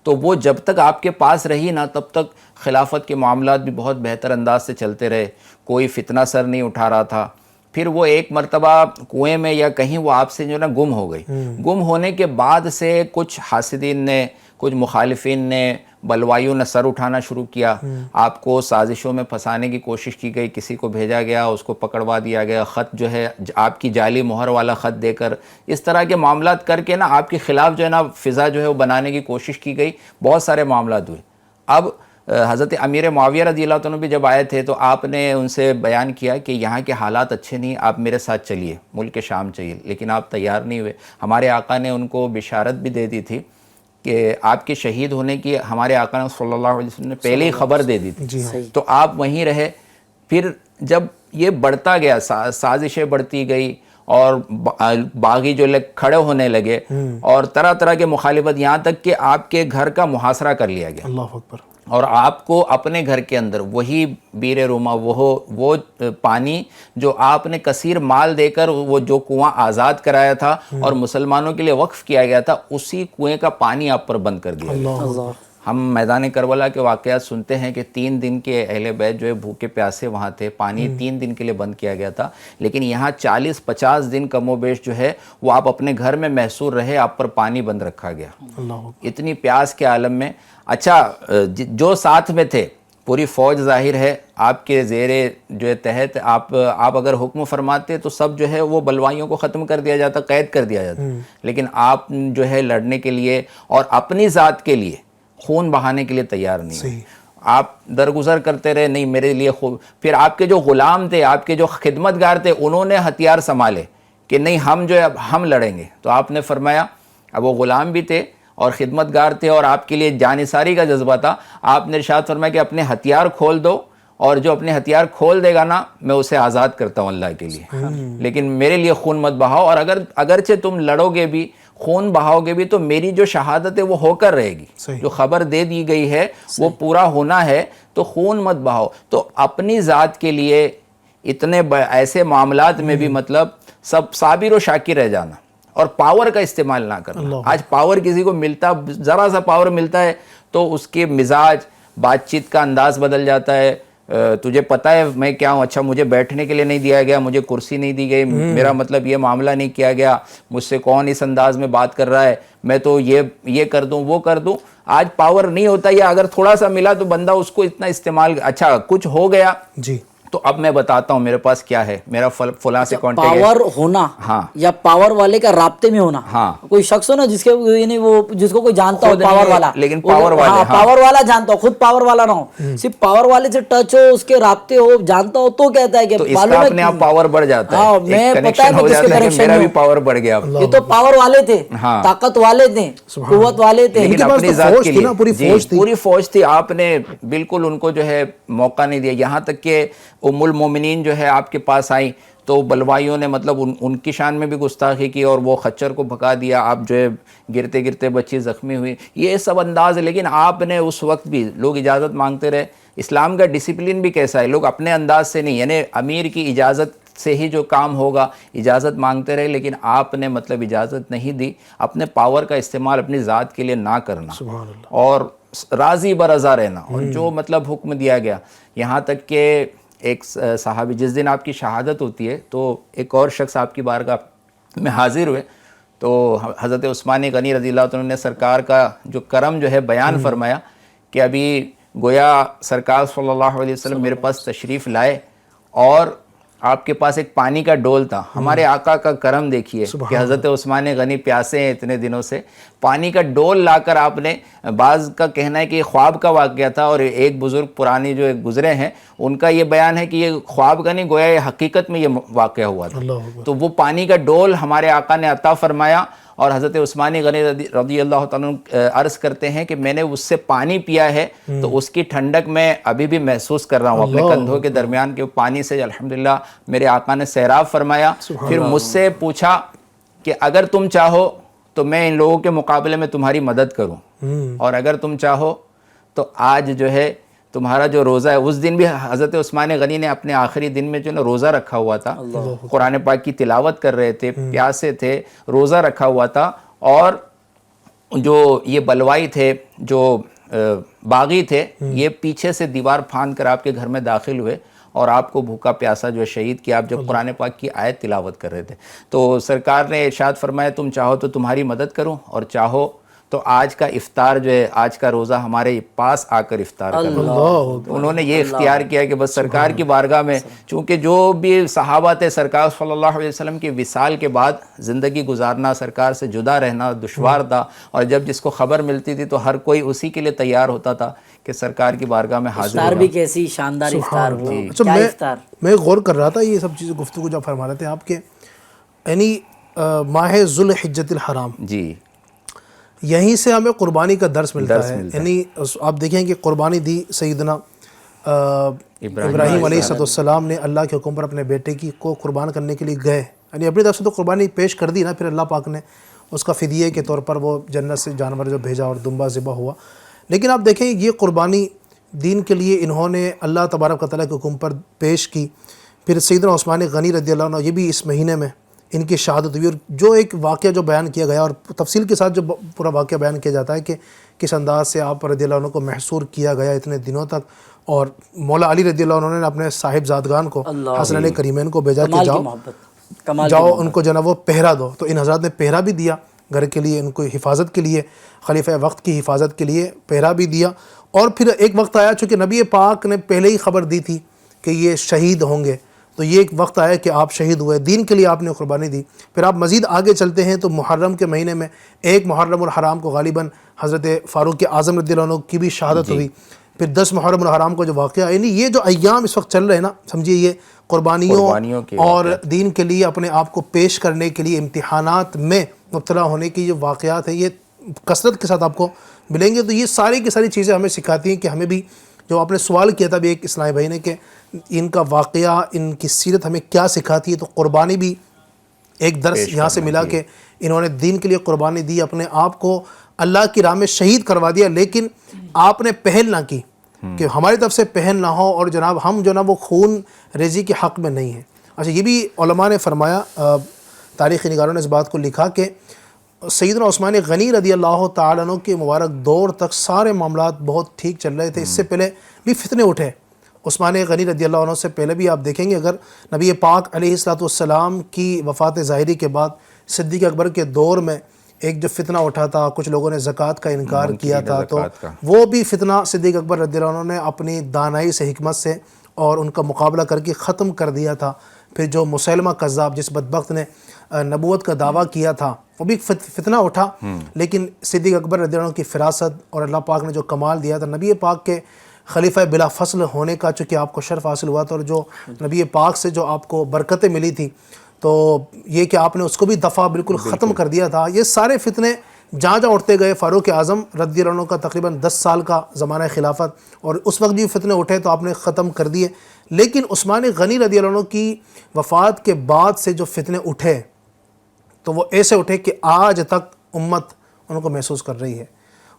تو وہ جب تک آپ کے پاس رہی نا تب تک خلافت کے معاملات بھی بہت بہتر انداز سے چلتے رہے, کوئی فتنہ سر نہیں اٹھا رہا تھا. پھر وہ ایک مرتبہ کنویں میں یا کہیں وہ آپ سے جو نا گم ہو گئی. گم ہونے کے بعد سے کچھ حاسدین نے, کچھ مخالفین نے, بلوائیوں نے سر اٹھانا شروع کیا. آپ کو سازشوں میں پھنسانے کی کوشش کی گئی, کسی کو بھیجا گیا, اس کو پکڑوا دیا گیا, خط جو ہے آپ کی جعلی مہر والا خط دے کر, اس طرح کے معاملات کر کے نا آپ کے خلاف جو ہے نا فضا جو ہے وہ بنانے کی کوشش کی گئی. بہت سارے معاملات ہوئے. اب حضرت امیر معاویہ رضی اللہ عنہ بھی جب آئے تھے تو آپ نے ان سے بیان کیا کہ یہاں کے حالات اچھے نہیں, آپ میرے ساتھ چلیے, ملک شام چاہیے. لیکن آپ تیار نہیں ہوئے. ہمارے آقا نے ان کو بشارت بھی دے دی تھی کہ آپ کے شہید ہونے کی ہمارے آقا صلی اللہ علیہ وسلم نے پہلے ہی خبر دے دی تھی. تو آپ وہیں رہے. پھر جب یہ بڑھتا گیا, سازشیں بڑھتی گئی اور باغی جو کھڑے ہونے لگے اور طرح طرح کے مخالفت, یہاں تک کہ آپ کے گھر کا محاصرہ کر لیا گیا. اللہ اکبر. اور آپ کو اپنے گھر کے اندر وہی بیر روما, وہ پانی جو آپ نے کثیر مال دے کر وہ جو کنواں آزاد کرایا تھا اور مسلمانوں کے لیے وقف کیا گیا تھا, اسی کنویں کا پانی آپ پر بند کر دیا گیا. ہم میدان کربلا کے واقعات سنتے ہیں کہ 3 دن کے اہل بیت جو ہے بھوکے پیاسے وہاں تھے, پانی 3 دن کے لیے بند کیا گیا تھا. لیکن یہاں 40-50 دن کم و بیش جو ہے وہ آپ اپنے گھر میں محصور رہے, آپ پر پانی بند رکھا گیا. اتنی پیاس کے عالم میں. اچھا جو ساتھ میں تھے, پوری فوج ظاہر ہے آپ کے زیر جو ہے تحت, آپ اگر حکم فرماتے تو سب جو ہے وہ بلوائیوں کو ختم کر دیا جاتا, قید کر دیا جاتا. لیکن آپ جو ہے لڑنے کے لیے اور اپنی ذات کے لیے خون بہانے کے لیے تیار نہیں ہوئے. آپ درگزر کرتے رہے, نہیں میرے لیے پھر آپ کے جو غلام تھے, آپ کے جو خدمت گار تھے, انہوں نے ہتھیار سنبھالے کہ نہیں ہم جو ہے اب ہم لڑیں گے. تو آپ نے فرمایا, اب وہ غلام بھی تھے اور خدمت گار تھے اور آپ کے لیے جانثاری کا جذبہ تھا. آپ نے ارشاد فرمایا کہ اپنے ہتھیار کھول دو, اور جو اپنے ہتھیار کھول دے گا نا میں اسے آزاد کرتا ہوں اللہ کے لیے, لیکن میرے لیے خون مت بہاؤ. اور اگرچہ تم لڑو گے بھی, خون بہاؤ گے بھی, تو میری جو شہادت ہے وہ ہو کر رہے گی. جو خبر دے دی گئی ہے وہ پورا ہونا ہے, تو خون مت بہاؤ. تو اپنی ذات کے لیے اتنے ایسے معاملات میں بھی مطلب سب صابر و شاکر رہ جانا اور پاور کا استعمال نہ کرنا. آج پاور کسی کو ملتا, ذرا سا پاور ملتا ہے تو اس کے مزاج, بات چیت کا انداز بدل جاتا ہے. تجھے پتہ ہے میں کیا ہوں, اچھا مجھے بیٹھنے کے لیے نہیں دیا گیا, مجھے کرسی نہیں دی گئی, میرا مطلب یہ معاملہ نہیں کیا گیا, مجھ سے کون اس انداز میں بات کر رہا ہے, میں تو یہ کر دوں وہ کر دوں. آج پاور نہیں ہوتا, یا اگر تھوڑا سا ملا تو بندہ اس کو اتنا استعمال, اچھا کچھ ہو گیا تو اب میں بتاتا ہوں میرے پاس کیا ہے, میرا فلاں سے کانٹیکٹ. پاور ہونا یا پاور والے کا رابطے میں ہونا. کوئی شخص ہو نا جس کو کوئی جانتا ہو پاور والا, لیکن پاور والا جانتا ہو, خود پاور والا نہ ہو, صرف پاور والے سے ٹچ ہو, اس کے رابطے ہو, جانتا ہو, تو کہتا ہے کہ اپنے آپ پاور بڑھ جاتا ہے. میں پتا ہے میرا بھی پاور بڑھ گیا. یہ تو پاور والے تھے, طاقت والے تھے, قوت والے تھے, پوری فوج تھی. آپ نے بالکل ان کو جو ہے موقع نہیں دیا. یہاں تک کہ ام المومنین جو ہے آپ کے پاس آئیں تو بلوائیوں نے مطلب ان کی شان میں بھی گستاخی کی اور وہ خچر کو بھگا دیا. آپ جو ہے گرتے گرتے بچی زخمی ہوئی, یہ سب انداز ہے. لیکن آپ نے اس وقت بھی, لوگ اجازت مانگتے رہے. اسلام کا ڈسپلن بھی کیسا ہے, لوگ اپنے انداز سے نہیں, یعنی امیر کی اجازت سے ہی جو کام ہوگا, اجازت مانگتے رہے. لیکن آپ نے مطلب اجازت نہیں دی. اپنے پاور کا استعمال اپنی ذات کے لیے نہ کرنا اور راضی برضا رہنا, اور جو مطلب حکم دیا گیا. یہاں تک کہ ایک صحابی, جس دن آپ کی شہادت ہوتی ہے تو ایک اور شخص آپ کی بارگاہ میں حاضر ہوئے, تو حضرت عثمان غنی رضی اللہ عنہ نے سرکار کا جو کرم جو ہے بیان فرمایا کہ ابھی گویا سرکار صلی اللہ علیہ وسلم میرے پاس تشریف لائے اور آپ کے پاس ایک پانی کا ڈول تھا. ہمارے آقا کا کرم دیکھیے کہ حضرت عثمان غنی پیاسے ہیں اتنے دنوں سے, پانی کا ڈول لا کر آپ نے, بعض کا کہنا ہے کہ یہ خواب کا واقعہ تھا, اور ایک بزرگ پرانی جو گزرے ہیں ان کا یہ بیان ہے کہ یہ خواب کا نہیں, گویا یہ حقیقت میں یہ واقعہ ہوا تھا. تو وہ پانی کا ڈول ہمارے آقا نے عطا فرمایا, اور حضرت عثمان غنی رضی اللہ تعالیٰ عنہ عرض کرتے ہیں کہ میں نے اس سے پانی پیا ہے تو اس کی ٹھنڈک میں ابھی بھی محسوس کر رہا ہوں. اپنے کندھوں کے درمیان کے پانی سے الحمدللہ میرے آقا نے سیراب فرمایا. پھر مجھ سے پوچھا کہ اگر تم چاہو تو میں ان لوگوں کے مقابلے میں تمہاری مدد کروں, اور اگر تم چاہو تو آج جو ہے تمہارا جو روزہ ہے, اس دن بھی حضرت عثمان غنی نے اپنے آخری دن میں جو نا روزہ رکھا ہوا تھا, قرآن پاک کی تلاوت کر رہے تھے, پیاسے تھے, روزہ رکھا ہوا تھا, اور جو یہ بلوائی تھے, جو باغی تھے, یہ پیچھے سے دیوار پھاند کر آپ کے گھر میں داخل ہوئے اور آپ کو بھوکا پیاسا جو ہے شہید کیا, آپ جب قرآن پاک کی آیت تلاوت کر رہے تھے. تو سرکار نے ارشاد فرمایا تم چاہو تو تمہاری مدد کروں, اور چاہو تو آج کا افطار جو ہے, آج کا روزہ ہمارے پاس آ کر افطار کرو. انہوں نے یہ اختیار کیا کہ بس سرکار کی بارگاہ میں, چونکہ جو بھی صحابہ تھے سرکار صلی اللہ علیہ وسلم کی وصال کے بعد زندگی گزارنا, سرکار سے جدا رہنا دشوار تھا, اور جب جس کو خبر ملتی تھی تو ہر کوئی اسی کے لیے تیار ہوتا تھا کہ سرکار کی بارگاہ میں حاضر افطار بھی کیسی شاندار افطار ہو. اچھا میں غور کر رہا تھا یہ سب چیزیں گفتگو جب فرما رہے تھے آپ کے, یعنی ماہ ذوالحجۃ الحرام, جی یہیں سے ہمیں قربانی کا درس ملتا ہے. یعنی آپ دیکھیں کہ قربانی دی سیدنا ابراہیم علیہ السلام نے اللہ کے حکم پر اپنے بیٹے کو قربان کرنے کے لیے گئے, یعنی اپنی طرف سے تو قربانی پیش کر دی نا, پھر اللہ پاک نے اس کا فدیے کے طور پر وہ جنت سے جانور جو بھیجا اور دمبا ذبح ہوا. لیکن آپ دیکھیں یہ قربانی دین کے لیے انہوں نے اللہ تبارک و تعالیٰ کے حکم پر پیش کی. پھر سیدنا عثمان غنی رضی اللہ عنہ, یہ بھی اس مہینے میں ان کی شہادت ہوئی, اور جو ایک واقعہ جو بیان کیا گیا اور تفصیل کے ساتھ جو پورا واقعہ بیان کیا جاتا ہے کہ کس انداز سے آپ رضی اللہ عنہ کو محصور کیا گیا اتنے دنوں تک, اور مولا علی رضی اللہ عنہ نے اپنے صاحب زادگان کو حسن علی کریمین کو بھیجا کہ جاؤ ان کو جناب وہ پہرا دو. تو ان حضرات نے پہرا بھی دیا گھر کے لیے, ان کو حفاظت کے لیے, خلیفہ وقت کی حفاظت کے لیے پہرا بھی دیا. اور پھر ایک وقت آیا, چونکہ نبی پاک نے پہلے ہی خبر دی تھی کہ یہ شہید ہوں گے, تو یہ ایک وقت آیا کہ آپ شہید ہوئے, دین کے لیے آپ نے قربانی دی. پھر آپ مزید آگے چلتے ہیں تو محرم کے مہینے میں ایک محرم الحرام کو غالباً حضرت فاروق اعظم رضی اللہ عنہ کی بھی شہادت ہوئی. پھر 10 محرم الحرام کو جو واقعہ, یعنی یہ جو ایام اس وقت چل رہے ہیں نا, سمجھیے یہ قربانیوں اور دین کے لیے اپنے آپ کو پیش کرنے کے لیے امتحانات میں مبتلا ہونے کی جو واقعات ہیں یہ کثرت کے ساتھ آپ کو ملیں گے. تو یہ ساری کی ساری چیزیں ہمیں سکھاتی ہیں کہ ہمیں بھی, جو آپ نے سوال کیا تھا بھی ایک اسلامی بھائی نے کہ ان کا واقعہ, ان کی سیرت ہمیں کیا سکھاتی ہے, تو قربانی بھی ایک درس یہاں سے ملا کہ انہوں نے دین کے لیے قربانی دی, اپنے آپ کو اللہ کی راہ میں شہید کروا دیا, لیکن آپ نے پہل نہ کی کہ ہماری طرف سے پہل نہ ہو, اور جناب ہم جو نا وہ خون ریزی کے حق میں نہیں ہیں. اچھا یہ بھی علماء نے فرمایا, تاریخی نگاروں نے اس بات کو لکھا کہ سیدنا عثمان غنی رضی اللہ تعالیٰ عنہ کے مبارک دور تک سارے معاملات بہت ٹھیک چل رہے تھے. اس سے پہلے بھی فتنے اٹھے. عثمان غنی رضی اللہ عنہ سے پہلے بھی آپ دیکھیں گے, اگر نبی پاک علیہ السلام کی وفات ظاہری کے بعد صدیق اکبر کے دور میں ایک جو فتنہ اٹھا تھا, کچھ لوگوں نے زکوٰۃ کا انکار کیا تھا, تو وہ بھی فتنہ صدیق اکبر رضی اللہ عنہ نے اپنی دانائی سے, حکمت سے اور ان کا مقابلہ کر کے ختم کر دیا تھا. پھر جو مسلمہ کذاب جس بدبخت نے نبوت کا دعویٰ کیا تھا, وہ بھی فتنہ اٹھا, لیکن صدیق اکبر رضی اللہ عنہ کی فراست اور اللہ پاک نے جو کمال دیا تھا, نبی پاک کے خلیفہ بلا فصل ہونے کا چونکہ آپ کو شرف حاصل ہوا تھا, اور جو نبی پاک سے جو آپ کو برکتیں ملی تھی, تو یہ کہ آپ نے اس کو بھی دفعہ بالکل ختم کر دیا تھا. یہ سارے فتنے جہاں جہاں اٹھتے گئے. فاروق اعظم رضی اللہ عنہ کا تقریباً 10 سال کا زمانہ خلافت, اور اس وقت بھی فتنے اٹھے تو آپ نے ختم کر دیے. لیکن عثمان غنی رضی اللہ عنہ کی وفات کے بعد سے جو فتنے اٹھے, تو وہ ایسے اٹھے کہ آج تک امت ان کو محسوس کر رہی ہے,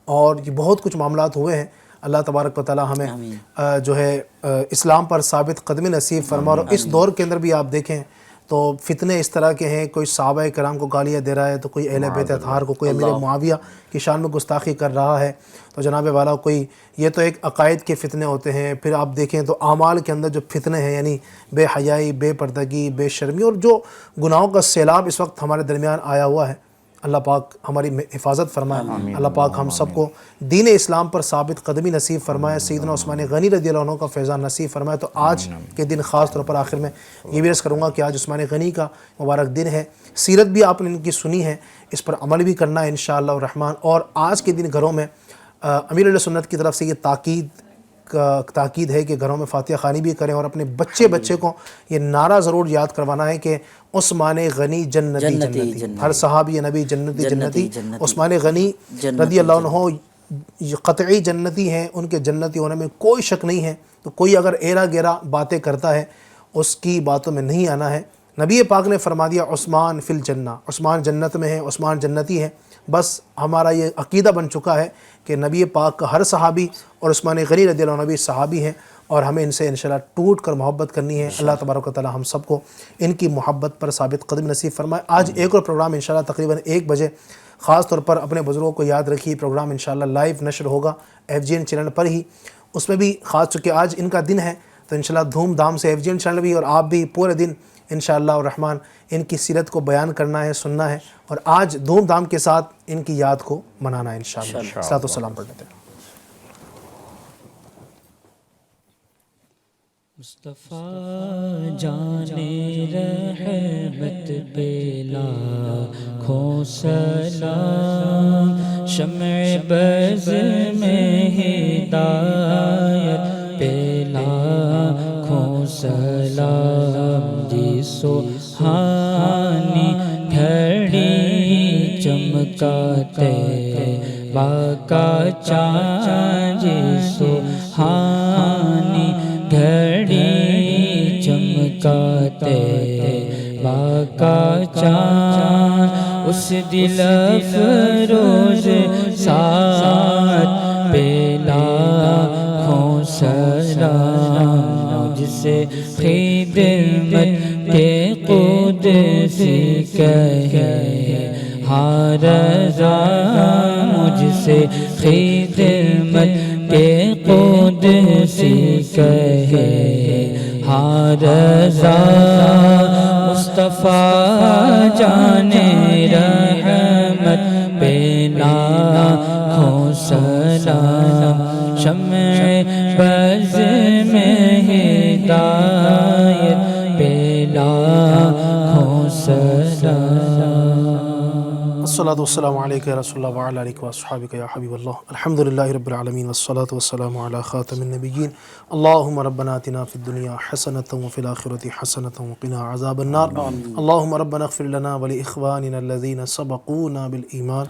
اور یہ بہت کچھ معاملات ہوئے ہیں. اللہ تبارک و تعالی ہمیں جو ہے اسلام پر ثابت قدمی نصیب فرما. اور اس دور کے اندر بھی آپ دیکھیں تو فتنے اس طرح کے ہیں, کوئی صحابہ کرام کو گالیاں دے رہا ہے, تو کوئی اہل بیت اطہار کو, کوئی امیر معاویہ کی شان میں گستاخی کر رہا ہے, تو جناب والا کوئی, یہ تو ایک عقائد کے فتنے ہوتے ہیں. پھر آپ دیکھیں تو اعمال کے اندر جو فتنے ہیں, یعنی بے حیائی, بے پردگی, بے شرمی, اور جو گناہوں کا سیلاب اس وقت ہمارے درمیان آیا ہوا ہے. اللہ پاک ہماری حفاظت فرمائے، اللہ پاک ہم سب کو دین اسلام پر ثابت قدمی نصیب فرمائے، سیدنا عثمان غنی رضی اللہ عنہ کا فیضان نصیب فرمائے۔ تو آج کے دن خاص طور پر آخر میں یہ بھی عرض کروں گا کہ آج عثمان غنی کا مبارک دن ہے، سیرت بھی آپ نے ان کی سنی ہے، اس پر عمل بھی کرنا ہے انشاءاللہ الرحمن۔ اور آج کے دن گھروں میں امیر علیہ سنت کی طرف سے یہ تاکید ہے کہ گھروں میں فاتحہ خوانی بھی کریں، اور اپنے بچے کو یہ نعرہ ضرور یاد کروانا ہے کہ عثمان غنی جنتی جنتی، ہر صحابی نبی جنتی جنتی، عثمان غنی رضی اللہ عنہ قطعی جنتی ہیں، ان کے جنتی ہونے میں کوئی شک نہیں ہے۔ تو کوئی اگر ایرا گیرا باتیں کرتا ہے اس کی باتوں میں نہیں آنا ہے۔ نبی پاک نے فرما دیا عثمان فی الجنہ، عثمان جنت میں ہے، عثمان جنتی ہے۔ بس ہمارا یہ عقیدہ بن چکا ہے کہ نبی پاک کا ہر صحابی اور عثمان غنی رضی اللہ عنہ بھی صحابی ہیں، اور ہمیں ان سے انشاءاللہ ٹوٹ کر محبت کرنی ہے۔ اللہ تبارک و تعالی ہم سب کو ان کی محبت پر ثابت قدم نصیب فرمائے۔ آج ایک اور پروگرام انشاءاللہ تقریباً 1 بجے، خاص طور پر اپنے بزرگوں کو یاد رکھیے، پروگرام انشاءاللہ لائیو نشر ہوگا FGN چینل پر ہی، اس میں بھی خاص چونکہ آج ان کا دن ہے تو انشاءاللہ دھوم دھام سے FGN چینل بھی اور آپ بھی پورے دن انشاءاللہ الرحمن ان کی سیرت کو بیان کرنا ہے، سننا ہے، اور آج دھوم دھام کے ساتھ ان کی یاد کو منانا ہے انشاءاللہ۔ صلاۃ و سلام پڑھ لیتے ہیں۔ مصطفیٰ جانے رحمت پہ لاکھوں سلام، شمع بز میں ہدایت پہ لاکھوں سلام، جی سبحانی گھڑی چمکاتے باقا چاند، جی سبحانی گھڑی چمکاتے باقا چاند، اس دل افروز ساتھ پہ لاکھوں سلام، مجھ سے خدمت کے قدس کہے ہر رضا، مجھ سے خدمت کے قدس کہے ہر رضا، مصطفیٰ جانے رحمت پہ لاکھوں سلام، شمع بز میں ہدایت پہ لاکھوں سلام۔ الصلاۃ والسلام علیک یا رسول اللہ وعلی آلک واصحابک یا حبیب اللہ۔ الحمدللہ رب العالمین والصلاۃ والسلام علی خاتم النبیین۔ اللہم ربنا آتنا فی الدنیا حسنۃ وفی الآخرۃ حسنۃ وقنا عذاب النار۔ اللہم ربنا اغفر لنا ولاخواننا الذین سبقونا بالایمان۔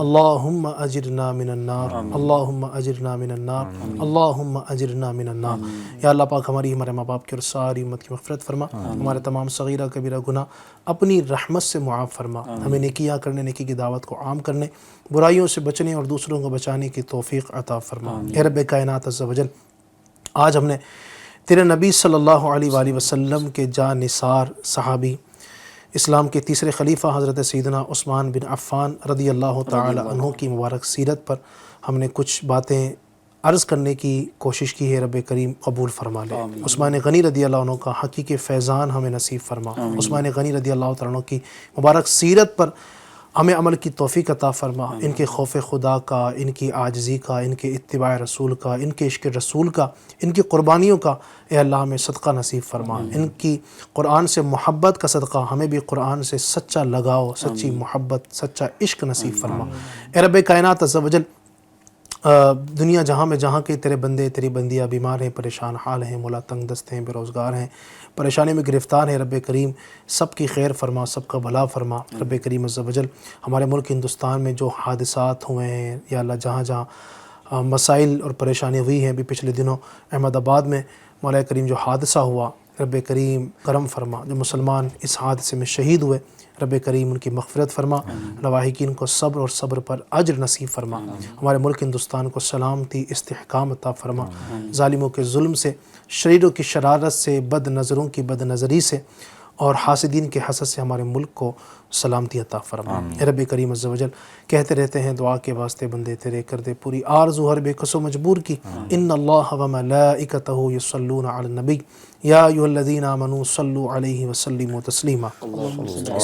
اللہم اجرنا من النار، اللہم اجرنا من النار، اللہم اجرنا من النار۔ یا اللہ پاک ہماری ہمارے ماں باپ کی اور ساری امت کی مغفرت فرما، ہمارے تمام صغیرہ کبیرہ گناہ اپنی رحمت سے معاف فرما، ہمیں نیکیاں کرنے، نیکی کی دعوت کو عام کرنے، برائیوں سے بچنے اور دوسروں کو بچانے کی توفیق عطا فرما۔ اے رب کائنات عز و جل، آج ہم نے تیرے نبی صلی اللہ علیہ وآلہ وسلم کے جاں نثار صحابی، اسلام کے تیسرے خلیفہ حضرت سیدنا عثمان بن عفان رضی اللہ تعالی عنہ کی مبارک سیرت پر ہم نے کچھ باتیں عرض کرنے کی کوشش کی ہے۔ رب کریم قبول فرما لے۔ عثمان غنی رضی اللہ عنہ کا حقیقی فیضان ہمیں نصیب فرما، عثمان غنی رضی اللہ تعالیٰ عنہ کی مبارک سیرت پر ہمیں عمل کی توفیق عطا فرما، ان کے خوف خدا کا، ان کی عاجزی کا، ان کے اتباع رسول کا، ان کے عشق رسول کا، ان کی قربانیوں کا اے اللہ ہمیں صدقہ نصیب فرما، ان کی قرآن سے محبت کا صدقہ ہمیں بھی قرآن سے سچا لگاؤ، سچی محبت، سچا عشق نصیب فرما۔ اے رب کائنات عز و جل، دنیا جہاں میں جہاں کے تیرے بندے تیری بندیاں بیمار ہیں، پریشان حال ہیں، مولا تنگ دست ہیں، بے روزگار ہیں، پریشانی میں گرفتار ہیں، رب کریم سب کی خیر فرما، سب کا بھلا فرما۔ رب کریم عز و جل، ہمارے ملک ہندوستان میں جو حادثات ہوئے ہیں یا اللہ، جہاں جہاں مسائل اور پریشانی ہوئی ہیں، بھی پچھلے دنوں احمد آباد میں مولا کریم جو حادثہ ہوا، رب کریم کرم فرما، جو مسلمان اس حادثے میں شہید ہوئے، رب کریم ان کی مغفرت فرما، لواحقین کو صبر اور صبر پر اجر نصیب فرما، ہمارے ملک ہندوستان کو سلامتی استحکام عطا فرما، ظالموں کے ظلم سے، شریروں کی شرارت سے، بد نظروں کی بد نظری سے اور حاسدین کے حسد سے ہمارے ملک کو سلامتی عطا فرما۔ اے رب کریم عز و جل، کہتے رہتے ہیں دعا کے واسطے بندے تیرے کر دے پوری آرزو ہر بے کس و مجبور کی۔ ان اللہ و ملائکتہ یصلون علی النبی یا ایھا الذین آمنوا صلوا علیہ وسلموا تسلیما۔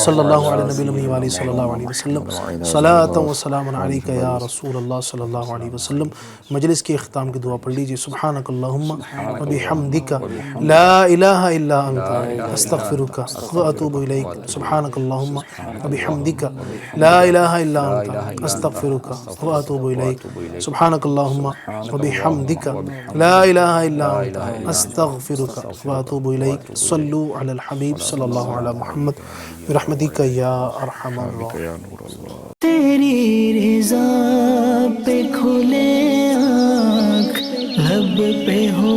صلی اللہ علی نبی الامی وآلہ صلی اللہ علیہ وسلم، صلاۃ و سلام علیک یا رسول اللہ صلی اللہ علیہ وسلم۔ مجلس کے اختتام کی دعا پڑھ لیجیے۔ سبحانک اللہم و بحمدک لا الہ الا انت استغفرک و اتوب الیک۔ سبحانک اللہم و بحمدک لا الہ الا انت استغفرک و اتوب الیک۔ سبحانک اللہم و بحمدک لا الہ الا انت استغفرک و اتوب الیک۔ صلو علی الحبیب صلی اللہ علی محمد برحمتک یا ارحم الراحمین۔ تیری رضا پہ کھلے آنکھ، لب پہ ہو